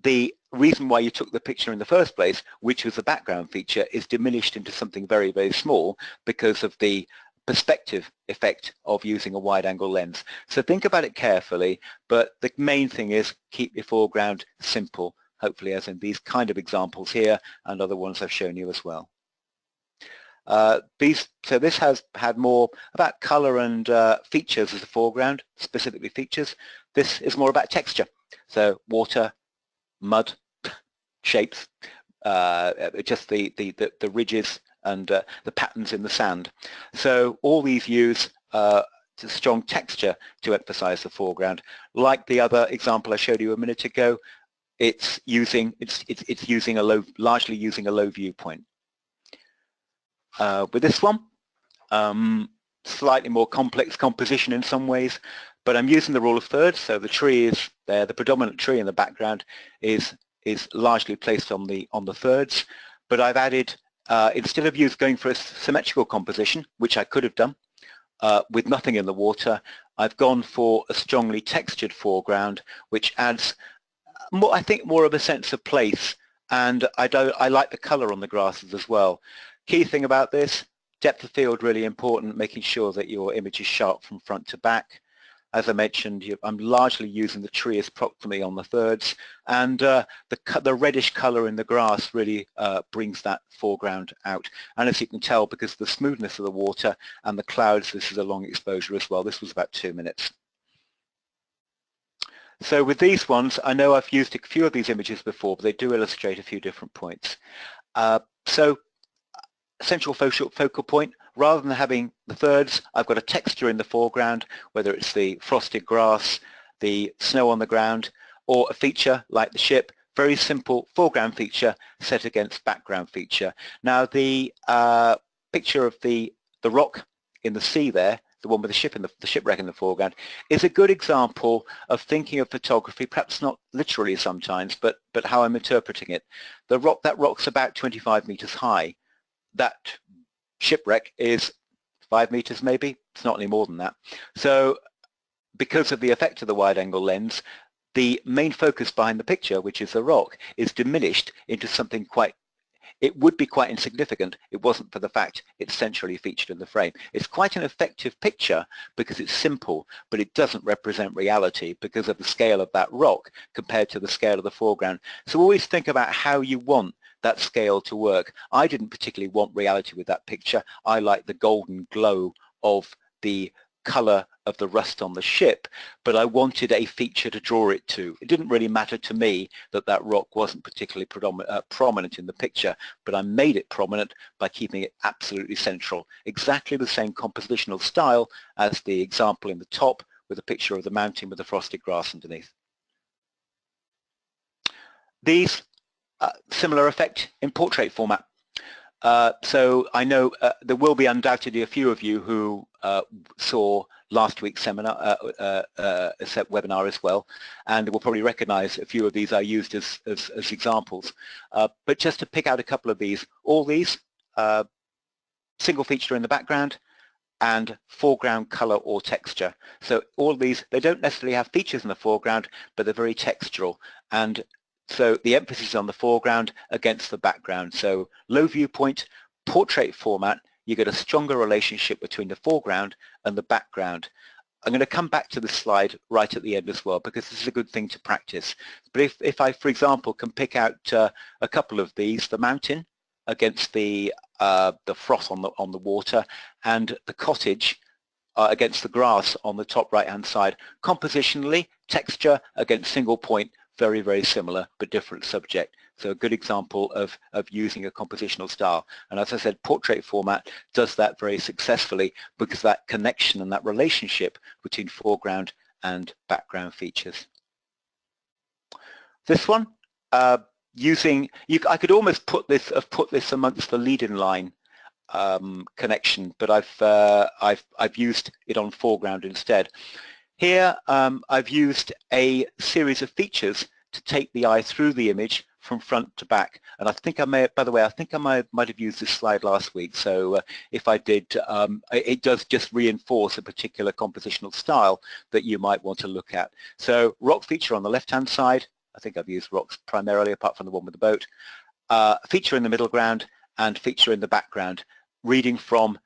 the reason why you took the picture in the first place, which was the background feature, is diminished into something very, very small because of the perspective effect of using a wide-angle lens. So think about it carefully, but the main thing is keep your foreground simple, hopefully as in these kind of examples here and other ones I've shown you as well. So this has had more about color and features as a foreground, specifically features. This is more about texture. So water, mud, shapes, just the ridges and the patterns in the sand. So all these use strong texture to emphasize the foreground. Like the other example I showed you a minute ago, it's largely using a low viewpoint. With this one, slightly more complex composition in some ways, but I'm using the rule of thirds, so the tree is there, the predominant tree in the background is largely placed on the thirds, but I've added, instead of going for a symmetrical composition, which I could have done, with nothing in the water, I've gone for a strongly textured foreground, which adds I think more of a sense of place, and I like the colour on the grasses as well. Key thing about this, depth of field really important, making sure that your image is sharp from front to back. As I mentioned, I'm largely using the tree as proximally on the thirds, and the reddish colour in the grass really brings that foreground out. And as you can tell, because of the smoothness of the water and the clouds, this is a long exposure as well. This was about 2 minutes. So with these ones, I know I've used a few of these images before, but they do illustrate a few different points. So central focal point, rather than having the thirds, I've got a texture in the foreground, whether it's the frosted grass, the snow on the ground, or a feature like the ship, very simple foreground feature set against background feature. Now the picture of the rock in the sea there, the one with the shipwreck in the foreground, is a good example of thinking of photography, perhaps not literally sometimes, but how I'm interpreting it. That rock's about 25 meters high. That shipwreck is 5 meters maybe, it's not any more than that. So because of the effect of the wide angle lens, the main focus behind the picture, which is the rock, is diminished into something it would be quite insignificant. It wasn't for the fact it's centrally featured in the frame. It's quite an effective picture because it's simple, but it doesn't represent reality because of the scale of that rock compared to the scale of the foreground. So always think about how you want that scale to work. I didn't particularly want reality with that picture. I like the golden glow of the color of the rust on the ship, but I wanted a feature to draw it to. It didn't really matter to me that that rock wasn't particularly prominent in the picture, but I made it prominent by keeping it absolutely central. Exactly the same compositional style as the example in the top with a picture of the mountain with the frosted grass underneath. These similar effect in portrait format. So I know there will be undoubtedly a few of you who saw last week's seminar, webinar as well, and will probably recognize a few of these I used as examples. But just to pick out a couple of these, all these, single feature in the background and foreground color or texture. So all of these, they don't necessarily have features in the foreground, but they're very textural. And so the emphasis on the foreground against the background. So low viewpoint, portrait format, you get a stronger relationship between the foreground and the background. I'm going to come back to this slide right at the end as well because this is a good thing to practice. But if I, for example, can pick out a couple of these, the mountain against the froth on the water and the cottage against the grass on the top right-hand side, compositionally, texture against single point, very, very similar but different subject. So a good example of using a compositional style. And as I said, portrait format does that very successfully because that connection and that relationship between foreground and background features. This one, I could almost put this amongst the lead-in line connection, but I've used it on foreground instead. Here I've used a series of features to take the eye through the image from front to back, and I think I may, by the way, I think I might have used this slide last week, so if I did, it does just reinforce a particular compositional style that you might want to look at. So rock feature on the left-hand side, I think I've used rocks primarily apart from the one with the boat, feature in the middle ground and feature in the background, reading from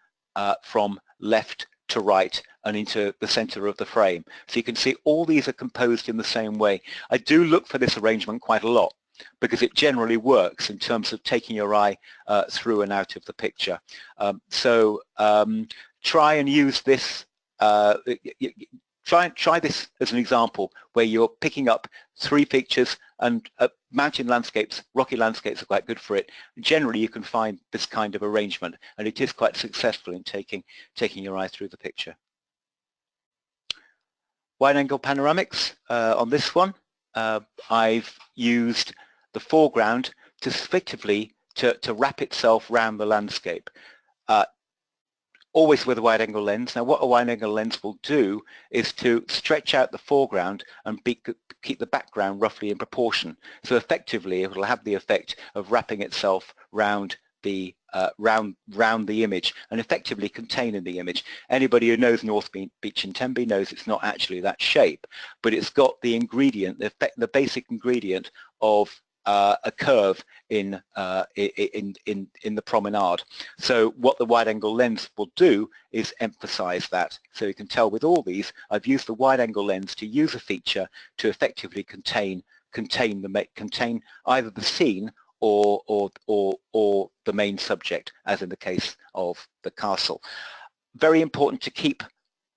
left to right and into the center of the frame. So you can see all these are composed in the same way. I do look for this arrangement quite a lot because it generally works in terms of taking your eye through and out of the picture. Try and use this, try this as an example where you're picking up 3 features, and mountain landscapes, rocky landscapes are quite good for it. Generally you can find this kind of arrangement, and it is quite successful in taking your eye through the picture. Wide angle panoramics on this one, I've used the foreground to effectively to wrap itself around the landscape. Always with a wide angle lens. Now what a wide angle lens will do is to stretch out the foreground and keep the background roughly in proportion. So effectively it will have the effect of wrapping itself round the round the image and effectively containing the image. Anybody who knows North Beach in Tenby knows it's not actually that shape, but it's got the ingredient, the basic ingredient of a curve in the promenade. So what the wide-angle lens will do is emphasize that. So you can tell with all these, I've used the wide-angle lens to use a feature to effectively contain either the scene or the main subject, as in the case of the castle. Very important to keep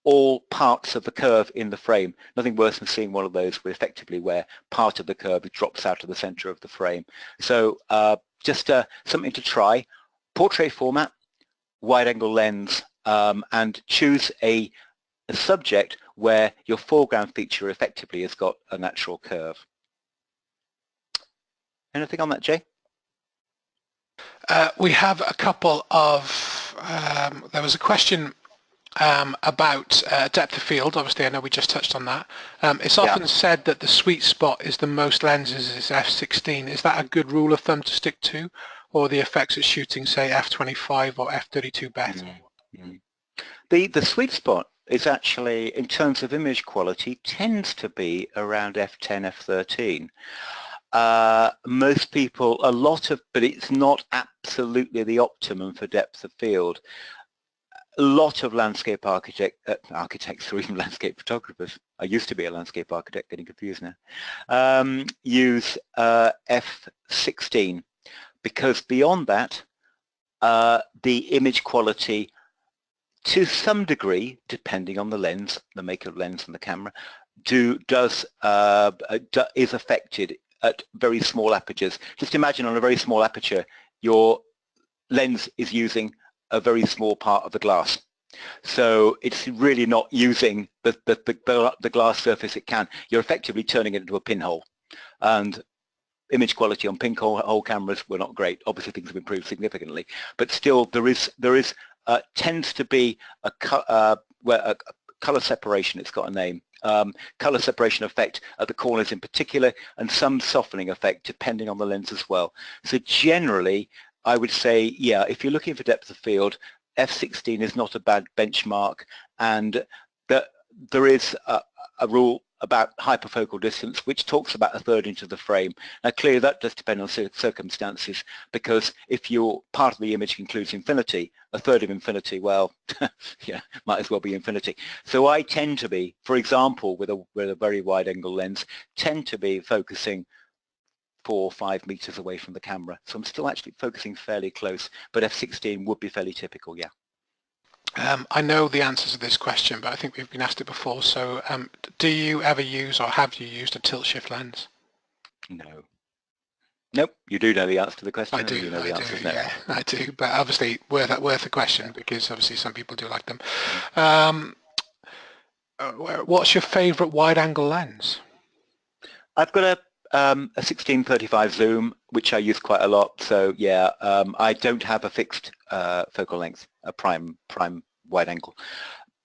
all parts of the curve in the frame. Nothing worse than seeing one of those effectively where part of the curve drops out of the center of the frame. So just something to try. Portrait format, wide angle lens, and choose a subject where your foreground feature effectively has got a natural curve. Anything on that, Jay? We have a couple of, there was a question about depth of field. Obviously I know we just touched on that. It's often said that the sweet spot is the most lenses is f/16. Is that a good rule of thumb to stick to, or the effects at shooting say f/25 or f/32 better? The sweet spot is actually, in terms of image quality, tends to be around f10, f13. Most people, but it's not absolutely the optimum for depth of field. A lot of landscape architects or even landscape photographers, I used to be a landscape architect, getting confused now, use f/16, because beyond that the image quality, to some degree, depending on the lens, the make of lens and the camera, is affected at very small apertures. Just imagine on a very small aperture your lens is using a very small part of the glass. So it's really not using the glass surface it can. You're effectively turning it into a pinhole. And image quality on pinhole cameras were not great. Obviously things have improved significantly, but still tends to be a color separation, it's got a name. Color separation effect at the corners in particular, and some softening effect depending on the lens as well. So generally I would say, yeah, if you're looking for depth of field, f/16 is not a bad benchmark, and there is a rule about hyperfocal distance which talks about 1/3 into the frame. Now clearly that does depend on circumstances, because if your part of the image includes infinity, 1/3 of infinity, well, yeah, might as well be infinity. So I tend to be, for example, with a very wide angle lens, tend to be focusing 4 or 5 meters away from the camera. So I'm still actually focusing fairly close, but f/16 would be fairly typical, yeah. I know the answer to this question, but I think we've been asked it before. So do you ever use, or have you used, a tilt shift lens? No. Nope, you do know the answer to the question. I do, you know the answer is no. yeah, I do, but obviously worth a question, because obviously some people do like them. What's your favorite wide angle lens? I've got a 1635 zoom, which I use quite a lot. So yeah, I don't have a fixed focal length, a prime wide angle.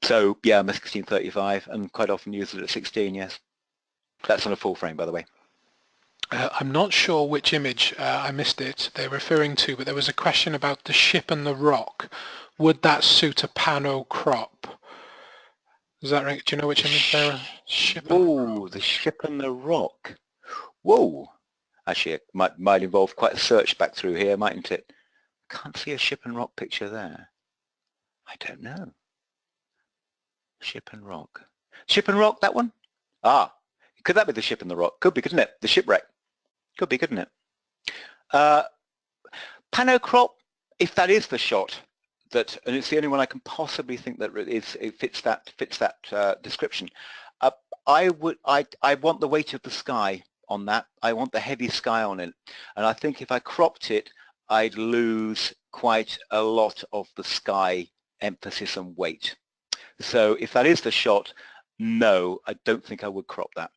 So yeah, I'm a 1635 and quite often use it at 16, yes. That's on a full frame, by the way. I'm not sure which image, I missed it, they're referring to, but there was a question about the ship and the rock. Would that suit a pano crop? Is that right? Do you know which image there? Oh, the ship and the rock. Whoa. Actually, it might involve quite a search back through here, mightn't it? Can't see a ship and rock picture there. I don't know. Ship and rock. Ship and rock, that one? Ah, could that be the ship and the rock? Could be, couldn't it? The shipwreck. Could be, couldn't it? Pano crop, if that is the shot, and it's the only one I can possibly think that it fits that description. I want the weight of the sky on that. I want the heavy sky on it, and I think if I cropped it, I'd lose quite a lot of the sky emphasis and weight. So if that is the shot, no, I don't think I would crop that.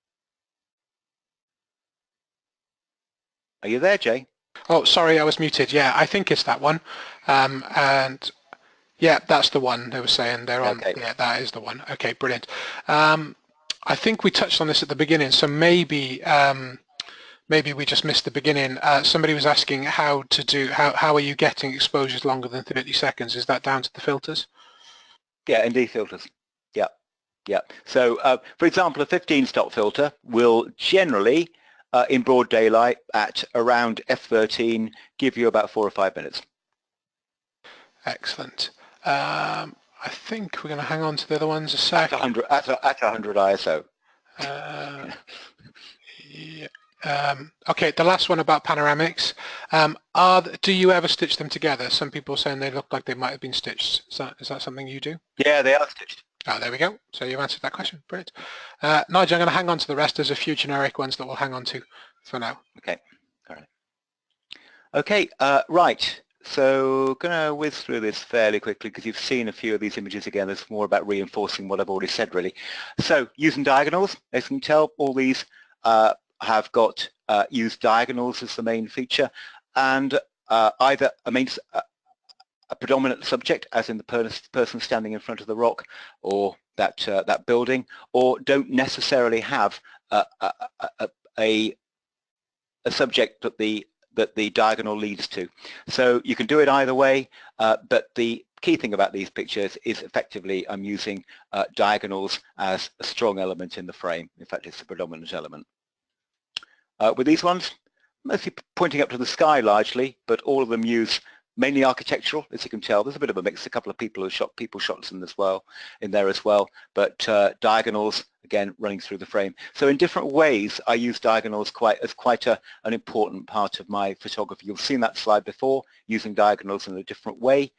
Are you there, Jay? Oh, sorry, I was muted. Yeah, I think it's that one. And yeah, that's the one they were saying they're on. Okay. Yeah, that is the one. Okay, brilliant. I think we touched on this at the beginning, so maybe maybe we just missed the beginning. Somebody was asking how are you getting exposures longer than 30 seconds? Is that down to the filters? Yeah, ND filters. Yeah, yeah. So, for example, a 15-stop filter will generally, in broad daylight at around f13, give you about 4 or 5 minutes. Excellent. I think we're going to hang on to the other ones a sec. At 100 ISO. Yeah. Okay, the last one about panoramics. Do you ever stitch them together? Some people are saying they look like they might have been stitched. Is that something you do? Yeah, they are stitched. Oh, there we go. So you've answered that question. Brilliant. Nigel, I'm going to hang on to the rest. There's a few generic ones that we'll hang on to for now. Okay. All right. Okay. Right. So going to whiz through this fairly quickly because you've seen a few of these images again. It's more about reinforcing what I've already said, really. So using diagonals, as you can tell, all these have got used diagonals as the main feature, and either a predominant subject, as in the person standing in front of the rock or that building, or don't necessarily have a subject that the diagonal leads to. So you can do it either way, but the key thing about these pictures is effectively I'm using diagonals as a strong element in the frame. In fact, it's the predominant element. With these ones, mostly pointing up to the sky largely, but all of them use mainly architectural, as you can tell. There's a bit of a mix. A couple of people have shot people shots in there as well, but diagonals again running through the frame. So in different ways, I use diagonals as quite an important part of my photography. You've seen that slide before, using diagonals in a different way,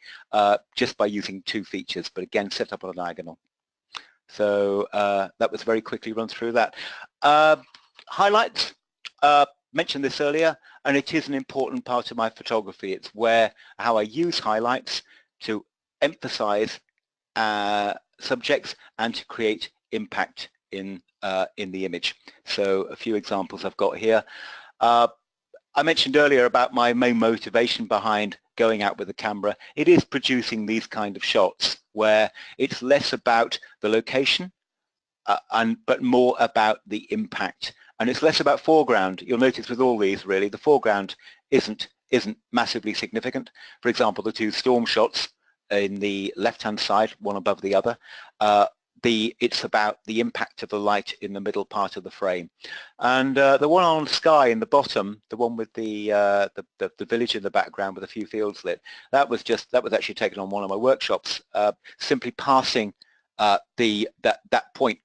just by using two features, but again set up on a diagonal. So that was very quickly run through that. Highlights. Mentioned this earlier, and it is an important part of my photography. It's how I use highlights to emphasize subjects and to create impact in the image. So a few examples I've got here. I mentioned earlier about my main motivation behind going out with the camera. It is producing these kind of shots where it's less about the location but more about the impact. And it's less about foreground. You'll notice with all these, really, the foreground isn't massively significant. For example, the two storm shots in the left-hand side, one above the other, it's about the impact of the light in the middle part of the frame. And the one on sky in the bottom, the one with the village in the background with a few fields lit, that was actually taken on one of my workshops, simply passing that point.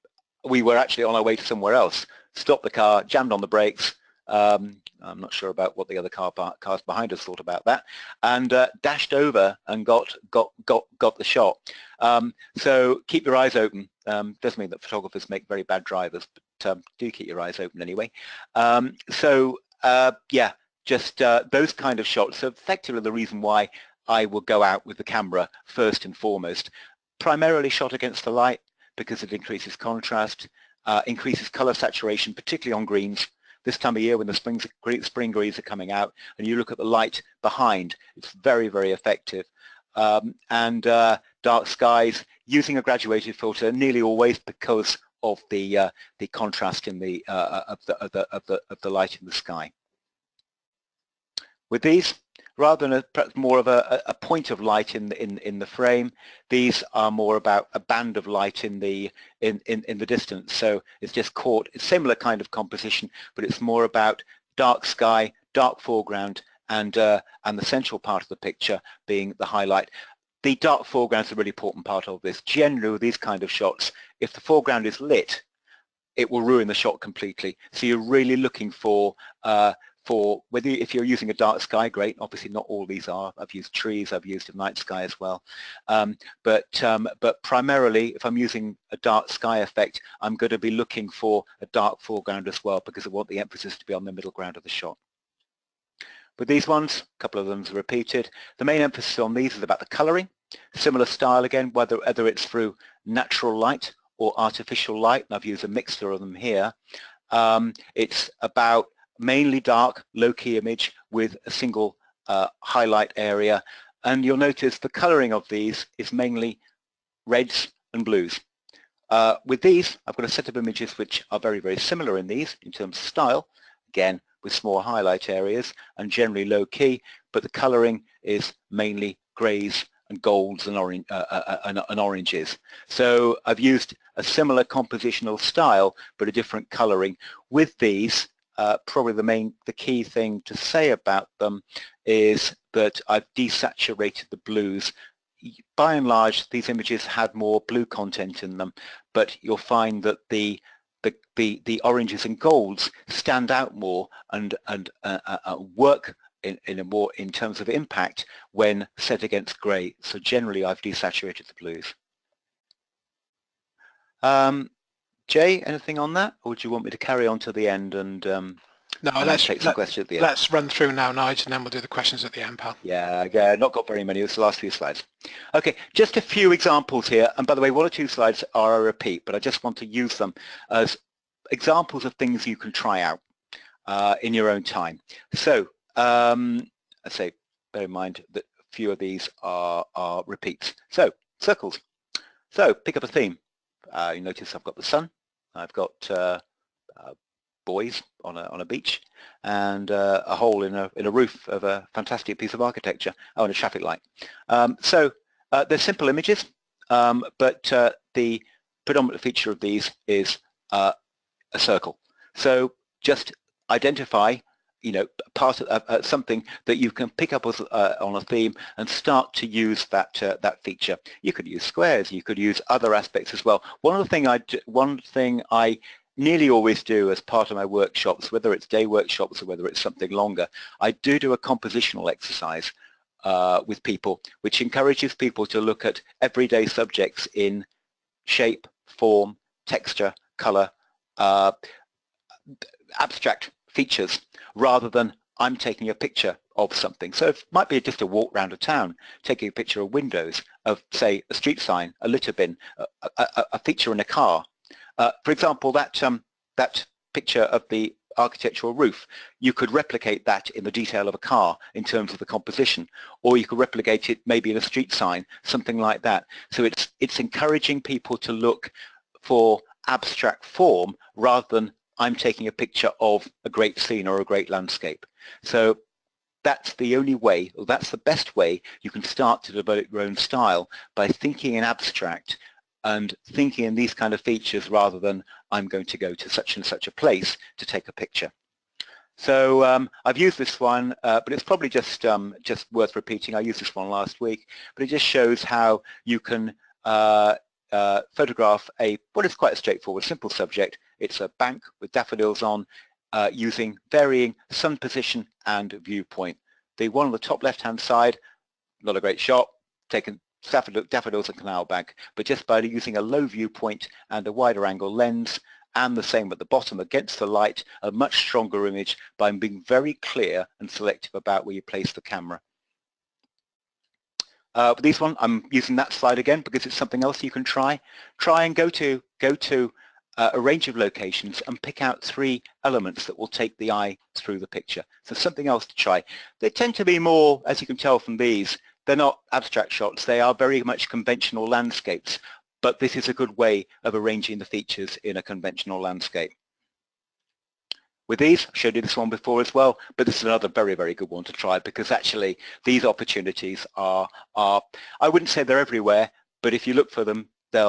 We were actually on our way to somewhere else. Stopped the car, jammed on the brakes. I'm not sure about what the other cars behind us thought about that, and dashed over and got the shot. So keep your eyes open. Doesn't mean that photographers make very bad drivers, but do keep your eyes open anyway. Yeah, just those kind of shots are effectively the reason why I will go out with the camera first and foremost. Primarily shot against the light because it increases contrast. Increases color saturation, particularly on greens. This time of year when the spring greens are coming out and you look at the light behind, it's very, very effective. And dark skies, using a graduated filter nearly always because of the contrast in of the light in the sky. With these, rather than perhaps more of a point of light in the frame, these are more about a band of light in the distance. So it's just caught. It's similar kind of composition, but it's more about dark sky, dark foreground, and the central part of the picture being the highlight. The dark foreground is a really important part of this. Generally, with these kind of shots, if the foreground is lit, it will ruin the shot completely. So you're really looking for for whether if you're using a dark sky, great. Obviously not all these are. I've used trees, I've used a night sky as well. But primarily if I'm using a dark sky effect, I'm going to be looking for a dark foreground as well because I want the emphasis to be on the middle ground of the shot. With these ones, a couple of them are repeated. The main emphasis on these is about the colouring. Similar style again, whether it's through natural light or artificial light, and I've used a mixture of them here. It's about mainly dark, low-key image with a single highlight area. And you'll notice the colouring of these is mainly reds and blues. With these, I've got a set of images which are very, very similar in these in terms of style. Again, with small highlight areas and generally low-key, but the colouring is mainly greys and golds and oranges. So I've used a similar compositional style, but a different colouring. With these, probably the key thing to say about them is that I've desaturated the blues. By and large, these images had more blue content in them, but you'll find that the oranges and golds stand out more and work in terms of impact when set against grey. So generally I've desaturated the blues. Jay, anything on that, or do you want me to carry on to the end and no, take some questions at the end? Let's run through now, Nigel, and then we'll do the questions at the end, pal. Yeah, not got very many. It's the last few slides. Okay, just a few examples here. And by the way, 1 or 2 slides are a repeat, but I just want to use them as examples of things you can try out in your own time. So, I say, bear in mind that a few of these are repeats. So, circles. So, pick up a theme. You notice I've got the sun. I've got boys on a beach, and a hole in a roof of a fantastic piece of architecture. Oh, and a traffic light. So they're simple images, but the predominant feature of these is a circle. So just identify, part of something that you can pick up as, on a theme and start to use that feature. You could use squares, you could use other aspects as well. One thing I nearly always do as part of my workshops, whether it's day workshops or whether it's something longer, I do a compositional exercise with people, which encourages people to look at everyday subjects in shape, form, texture, color, abstract features, rather than I'm taking a picture of something. So it might be just a walk around a town, taking a picture of windows, of say a street sign, a litter bin, a feature in a car. For example, that picture of the architectural roof, you could replicate that in the detail of a car in terms of the composition, or you could replicate it maybe in a street sign, something like that. So it's encouraging people to look for abstract form rather than I'm taking a picture of a great scene or a great landscape. So that's the only way, or that's the best way you can start to develop your own style, by thinking in abstract and thinking in these kind of features rather than I'm going to go to such and such a place to take a picture. So I've used this one, but it's probably just worth repeating. I used this one last week, but it just shows how you can photograph what is quite a straightforward, simple subject. It's a bank with daffodils on, using varying sun position and viewpoint. The one on the top left-hand side, not a great shot, taken daffodils and canal bank, but just by using a low viewpoint and a wider angle lens, and the same at the bottom against the light, a much stronger image by being very clear and selective about where you place the camera. With this one, I'm using that slide again because it's something else you can try. Try and go to a range of locations and pick out 3 elements that will take the eye through the picture. So something else to try. They tend to be more, as you can tell from these, they're not abstract shots, they are very much conventional landscapes, but this is a good way of arranging the features in a conventional landscape. With these, I showed you this one before as well, but this is another very, very good one to try, because actually these opportunities are I wouldn't say they're everywhere, but if you look for them, they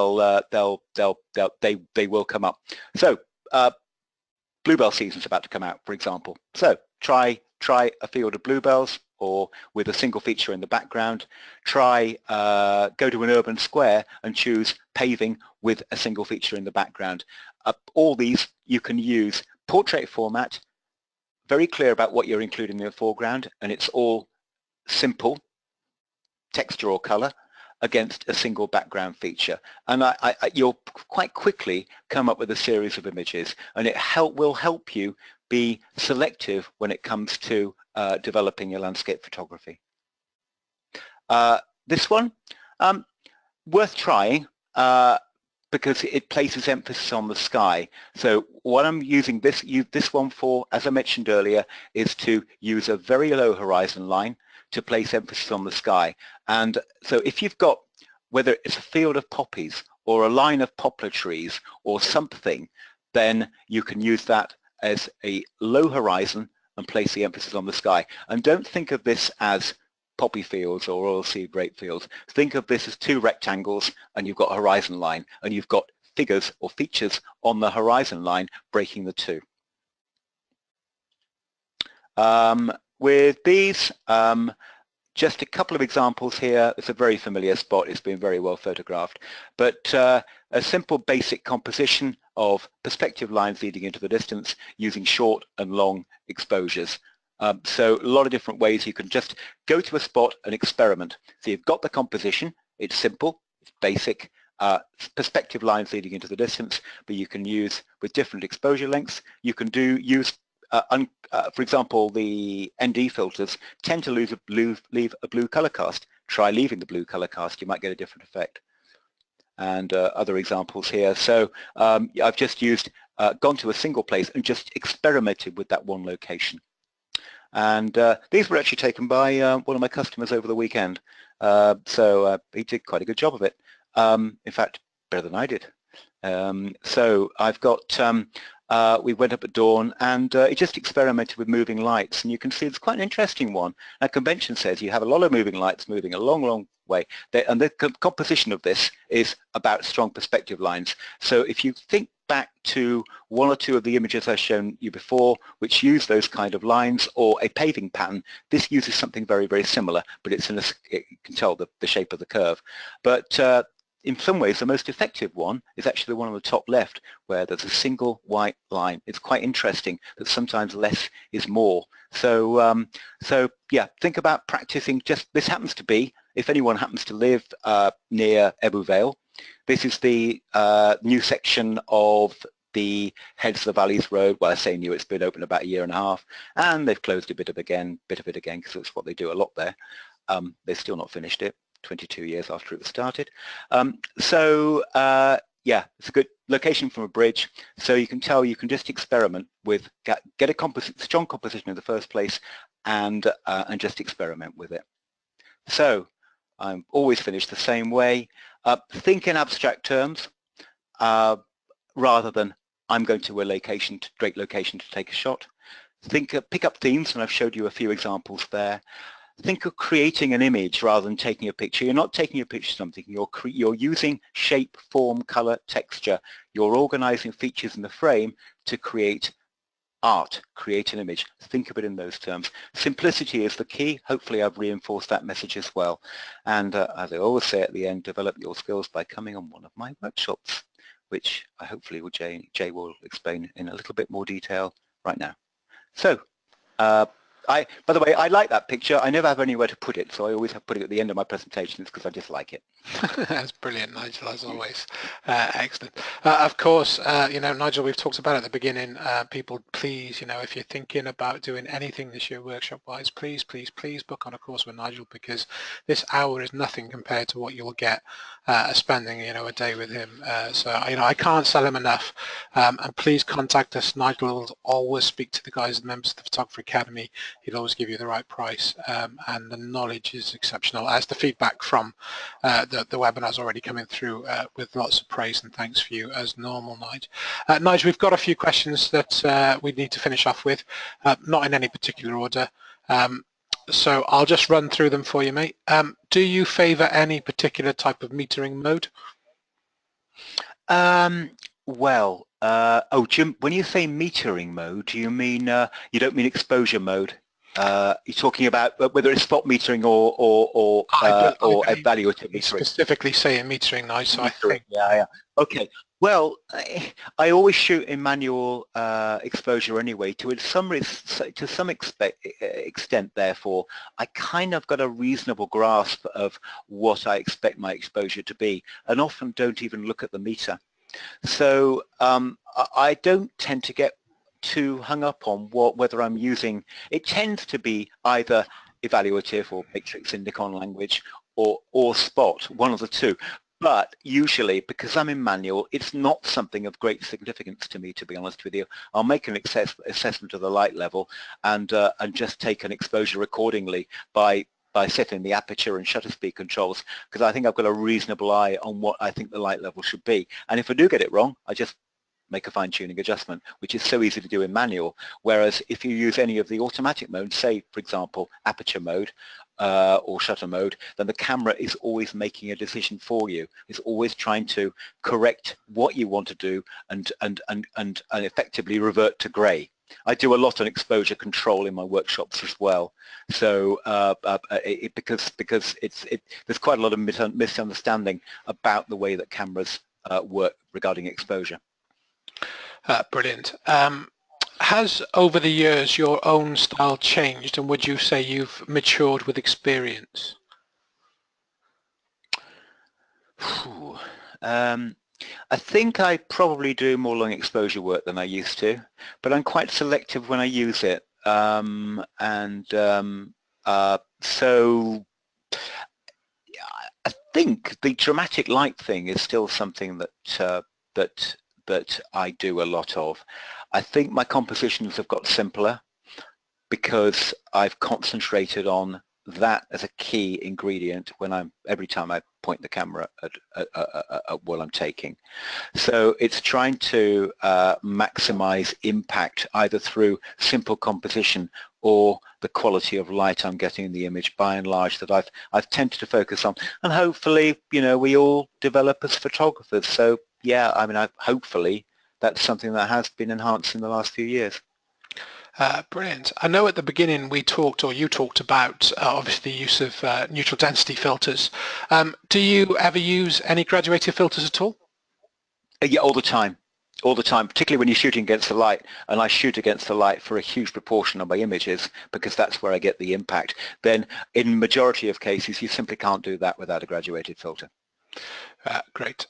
will come up. So bluebell season's about to come out, for example. So try a field of bluebells, or with a single feature in the background. Try go to an urban square and choose paving with a single feature in the background. All these you can use portrait format, very clear about what you're including in the foreground, and it's all simple texture or color against a single background feature. And you'll quite quickly come up with a series of images, and it will help you be selective when it comes to developing your landscape photography. This one, worth trying because it places emphasis on the sky. So what I'm using this one for, as I mentioned earlier, is to use a very low horizon line to place emphasis on the sky. And so if you've got, whether it's a field of poppies or a line of poplar trees or something, then you can use that as a low horizon and place the emphasis on the sky. And don't think of this as poppy fields or oilseed rape fields. Think of this as two rectangles, and you've got a horizon line, and you've got figures or features on the horizon line breaking the two. With these, just a couple of examples here. It's a very familiar spot. It's been very well photographed. But a simple basic composition of perspective lines leading into the distance using short and long exposures. So a lot of different ways you can just go to a spot and experiment. So you've got the composition. It's simple. It's basic. Perspective lines leading into the distance, but you can use with different exposure lengths. You can use for example, the ND filters tend to leave a blue color cast. Try leaving the blue color cast, you might get a different effect. And other examples here. So I've just gone to a single place and just experimented with that one location. And these were actually taken by one of my customers over the weekend. So he did quite a good job of it. In fact, better than I did. So I've got we went up at dawn, and it just experimented with moving lights, and you can see it's quite an interesting one. Now, convention says you have a lot of moving lights moving a long, long way, and the composition of this is about strong perspective lines. So if you think back to one or two of the images I've shown you before, which use those kind of lines, or a paving pattern, this uses something very, very similar, but it's in you can tell the shape of the curve. But in some ways, the most effective one is actually the one on the top left, where there's a single white line. It's quite interesting that sometimes less is more. So, yeah, think about practicing. This happens to be, if anyone happens to live near Ebbw Vale, this is the new section of the Heads of the Valleys Road. Well, I say new, it's been open about a year and a half, and they've closed a bit of it again, because that's what they do a lot there. They've still not finished it. 22 years after it was started. Yeah, it's a good location from a bridge, so you can tell you can just experiment with, get a strong composition in the first place, and just experiment with it. So I'm always finished the same way. Think in abstract terms rather than I'm going to a great location to take a shot. Pick up themes, and I've showed you a few examples there. Think of creating an image rather than taking a picture. You're not taking a picture of something. You're using shape, form, color, texture. You're organizing features in the frame to create art, create an image. Think of it in those terms. Simplicity is the key. Hopefully I've reinforced that message as well. And as I always say at the end, develop your skills by coming on one of my workshops, which hopefully Jay will explain in a little bit more detail right now. So, by the way, I like that picture. I never have anywhere to put it, so I always put it at the end of my presentations because I just like it. That's brilliant, Nigel, as always. Excellent. Of course, Nigel, we've talked about at the beginning, people, please, if you're thinking about doing anything this year workshop-wise, please, please, please book on a course with Nigel, because this hour is nothing compared to what you'll get spending, a day with him. So, I can't sell him enough. And please contact us. Nigel will always speak to the guys, the members of the Photography Academy. He'll always give you the right price, and the knowledge is exceptional, as the feedback from the webinar's already coming through with lots of praise and thanks for you, as normal, Nigel. Nigel, we've got a few questions that we need to finish off with, not in any particular order, so I'll just run through them for you, mate. Do you favour any particular type of metering mode? Well, Jim, when you say metering mode, do you mean, you don't mean exposure mode? You're talking about whether it's spot metering or evaluative metering. Specifically saying metering now, so I think. Yeah. Okay. Well, I always shoot in manual exposure anyway. To some extent, therefore, I kind of got a reasonable grasp of what I expect my exposure to be, and often don't even look at the meter. So I don't tend to get too hung up on whether I'm using. It tends to be either evaluative or matrix in Nikon language, or spot, one of the two. But usually, because I'm in manual, it's not something of great significance to me, to be honest with you. I'll make an assessment of the light level and just take an exposure accordingly by setting the aperture and shutter speed controls, because I think I've got a reasonable eye on what I think the light level should be. And if I do get it wrong, I just make a fine-tuning adjustment, which is so easy to do in manual. Whereas if you use any of the automatic modes, say, for example, aperture mode or shutter mode, then the camera is always making a decision for you. It's always trying to correct what you want to do and effectively revert to grey. I do a lot on exposure control in my workshops as well. So because there's quite a lot of misunderstanding about the way that cameras work regarding exposure. Brilliant. Has over the years your own style changed, and would you say you've matured with experience? I think I probably do more long exposure work than I used to, but I'm quite selective when I use it. So I think the dramatic light thing is still something that I do a lot of. I think my compositions have got simpler because I've concentrated on that as a key ingredient when every time I point the camera at what I'm taking. So it's trying to maximize impact either through simple composition or the quality of light I'm getting in the image, by and large, that I've tended to focus on. And hopefully, you know, we all develop as photographers. So yeah, I mean, hopefully that's something that has been enhanced in the last few years. Brilliant. I know at the beginning we talked, or you talked about, obviously the use of neutral density filters. Do you ever use any graduated filters at all? Yeah, all the time. All the time, particularly when you're shooting against the light, and I shoot against the light for a huge proportion of my images because that's where I get the impact. Then in majority of cases, you simply can't do that without a graduated filter. Great.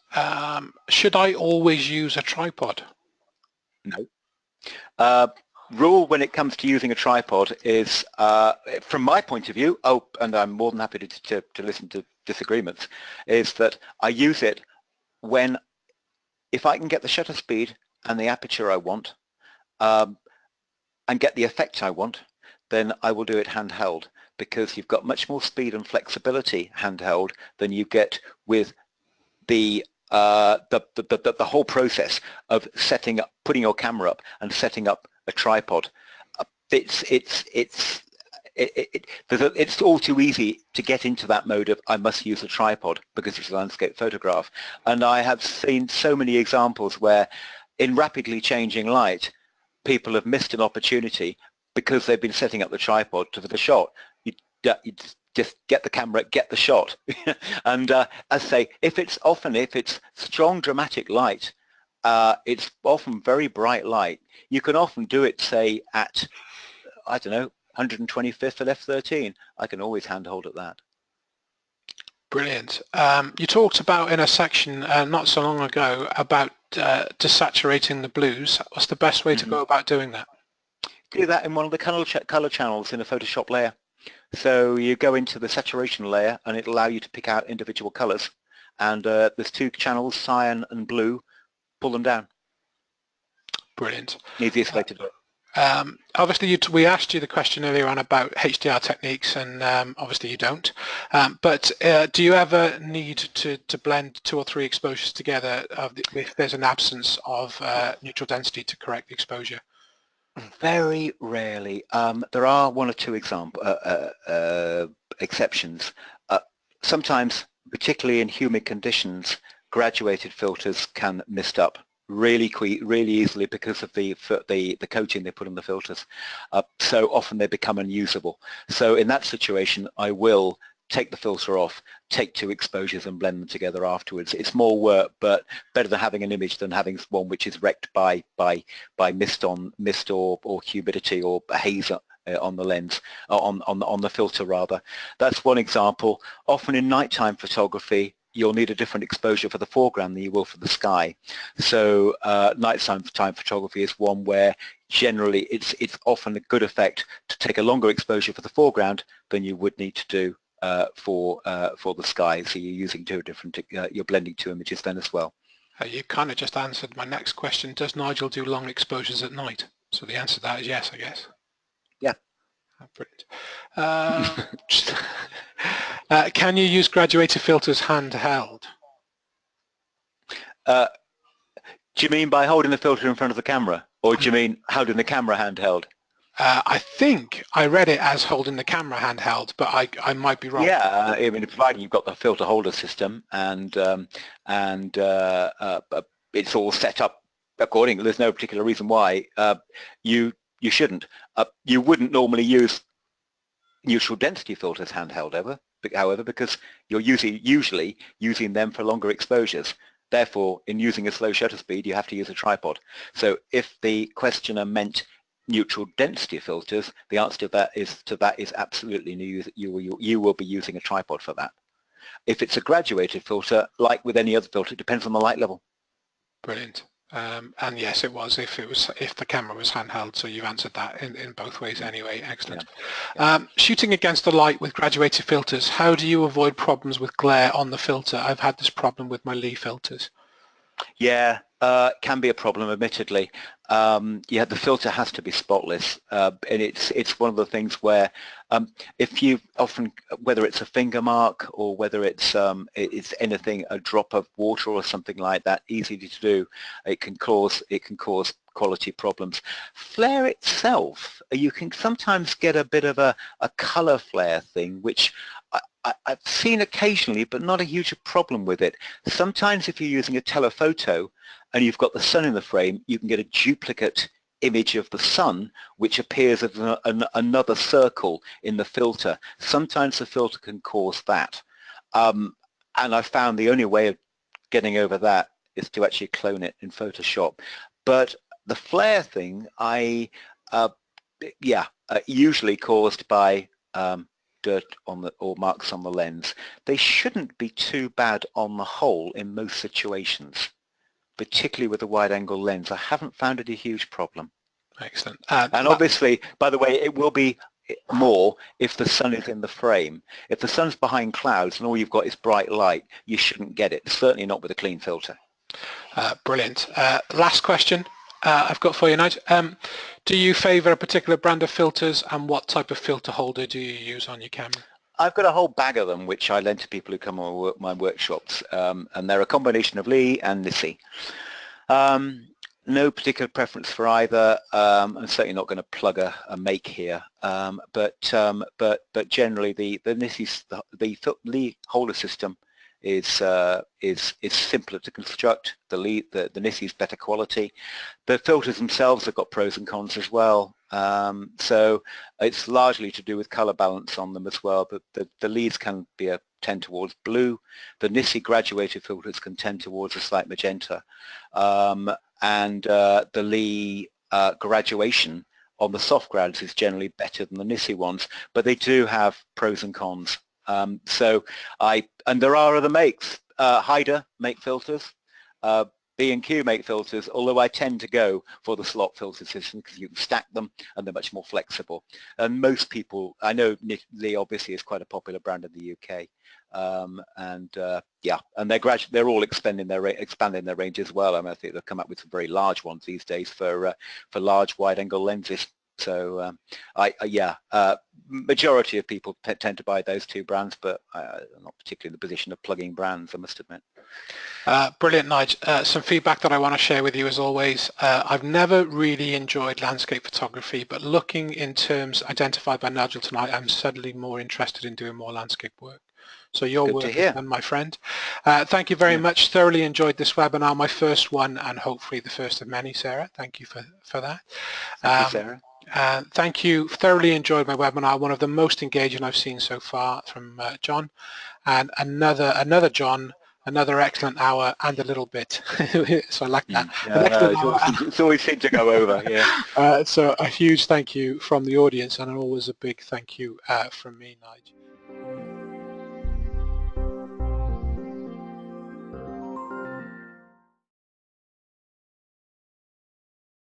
Should I always use a tripod? No. Rule when it comes to using a tripod is, from my point of view, and I'm more than happy to listen to disagreements, is that I use it if I can get the shutter speed and the aperture I want and get the effect I want, then I will do it handheld, because you've got much more speed and flexibility handheld than you get with the whole process of putting your camera up and setting up a tripod. It's all too easy to get into that mode of I must use a tripod because it's a landscape photograph. And I have seen so many examples where in rapidly changing light, people have missed an opportunity because they've been setting up the tripod for the shot. You just get the camera, get the shot. And as I say, if it's strong dramatic light, it's often very bright light. You can often do it, say, at, I don't know, 125th at f13. I can always handhold at that. Brilliant. You talked about in a section not so long ago about desaturating the blues. What's the best way to go about doing that? Do that in one of the color channels in a Photoshop layer. So you go into the saturation layer and it'll allow you to pick out individual colors. And there's two channels, cyan and blue. Pull them down. Brilliant. Easiest way to do it. Obviously, we asked you the question earlier on about HDR techniques, and obviously you don't. But do you ever need to blend 2 or 3 exposures together if there's an absence of neutral density to correct the exposure? Very rarely. There are 1 or 2 exceptions. Sometimes, particularly in humid conditions, graduated filters can mist up really easily because of the coating they put on the filters. So often they become unusable. So in that situation, I will take the filter off, take 2 exposures and blend them together afterwards. It's more work, but better than having an image than having one which is wrecked by mist or humidity or haze on the lens, on the filter rather. That's one example. Often in nighttime photography, you'll need a different exposure for the foreground than you will for the sky. So nighttime photography is one where generally it's often a good effect to take a longer exposure for the foreground than you would need to do for the sky. So you're using 2 different, you're blending 2 images then as well. You kind of just answered my next question. Does Nigel do long exposures at night? So the answer to that is yes, I guess. Yeah. Brilliant. Can you use graduated filters handheld? Do you mean by holding the filter in front of the camera, or do you mean holding the camera handheld? I think I read it as holding the camera handheld, but I might be wrong. Yeah, I mean, providing you've got the filter holder system and it's all set up accordingly, there's no particular reason why you shouldn't. You wouldn't normally use neutral density filters handheld however, because you're usually using them for longer exposures. Therefore, in using a slow shutter speed, you have to use a tripod. So if the questioner meant neutral density filters, the answer to that is absolutely you will be using a tripod for that. If it's a graduated filter, like with any other filter, it depends on the light level. Brilliant. And yes, it was if the camera was handheld, so you've answered that in both ways anyway. Excellent. Yeah. Shooting against the light with graduated filters, how do you avoid problems with glare on the filter? I've had this problem with my Lee filters. Yeah, can be a problem, admittedly. Yeah, the filter has to be spotless, and it's one of the things where if you often, whether it's a finger mark or whether it's anything, a drop of water or something like that, easy to do, it can cause quality problems. Flare itself, you can sometimes get a bit of a color flare thing, which I've seen occasionally, but not a huge problem with it. Sometimes if you're using a telephoto and you've got the sun in the frame, you can get a duplicate image of the sun which appears as another circle in the filter. Sometimes the filter can cause that. And I found the only way of getting over that is to actually clone it in Photoshop. But the flare thing, usually caused by dirt or marks on the lens. They shouldn't be too bad on the whole in most situations, particularly with a wide-angle lens. I haven't found it a huge problem. Excellent. And obviously, by the way, it will be more if the sun is in the frame. If the sun's behind clouds and all you've got is bright light, you shouldn't get it, certainly not with a clean filter. Brilliant. Last question I've got for you, Nigel. Do you favour a particular brand of filters, and what type of filter holder do you use on your camera? I've got a whole bag of them which I lend to people who come on my workshops, and they're a combination of Lee and Nissi. No particular preference for either. I'm certainly not going to plug a make here, but generally the Nissi's, the Lee holder system is simpler to construct. The Nissi's better quality. The filters themselves have got pros and cons as well. So it's largely to do with color balance on them as well. But the Lees can tend towards blue. The Nissi graduated filters can tend towards a slight magenta, and the Lee graduation on the soft grads is generally better than the Nissi ones. But they do have pros and cons. And there are other makes. Haida make filters, B&Q make filters, although I tend to go for the slot filter system because you can stack them and they're much more flexible. And most people, I know Lee obviously is quite a popular brand in the UK, and they're all expanding their range as well. I mean, I think they've come up with some very large ones these days for large wide-angle lenses. So majority of people tend to buy those two brands, but I'm not particularly in the position of plugging brands, I must admit. Brilliant, Nigel. Some feedback that I want to share with you as always. I've never really enjoyed landscape photography, but looking in terms identified by Nigel tonight, I'm suddenly more interested in doing more landscape work. So your Good work to is hear. done, my friend. Thank you very much. Thoroughly enjoyed this webinar, my first one, and hopefully the first of many, Sarah. Thank you for that. Thank you, Sarah. Thank you. Thoroughly enjoyed my webinar. One of the most engaging I've seen so far from John, and another John. Another excellent hour and a little bit. So I like that. No, it's always seemed to go over. Yeah. So a huge thank you from the audience, and always a big thank you from me, Nigel.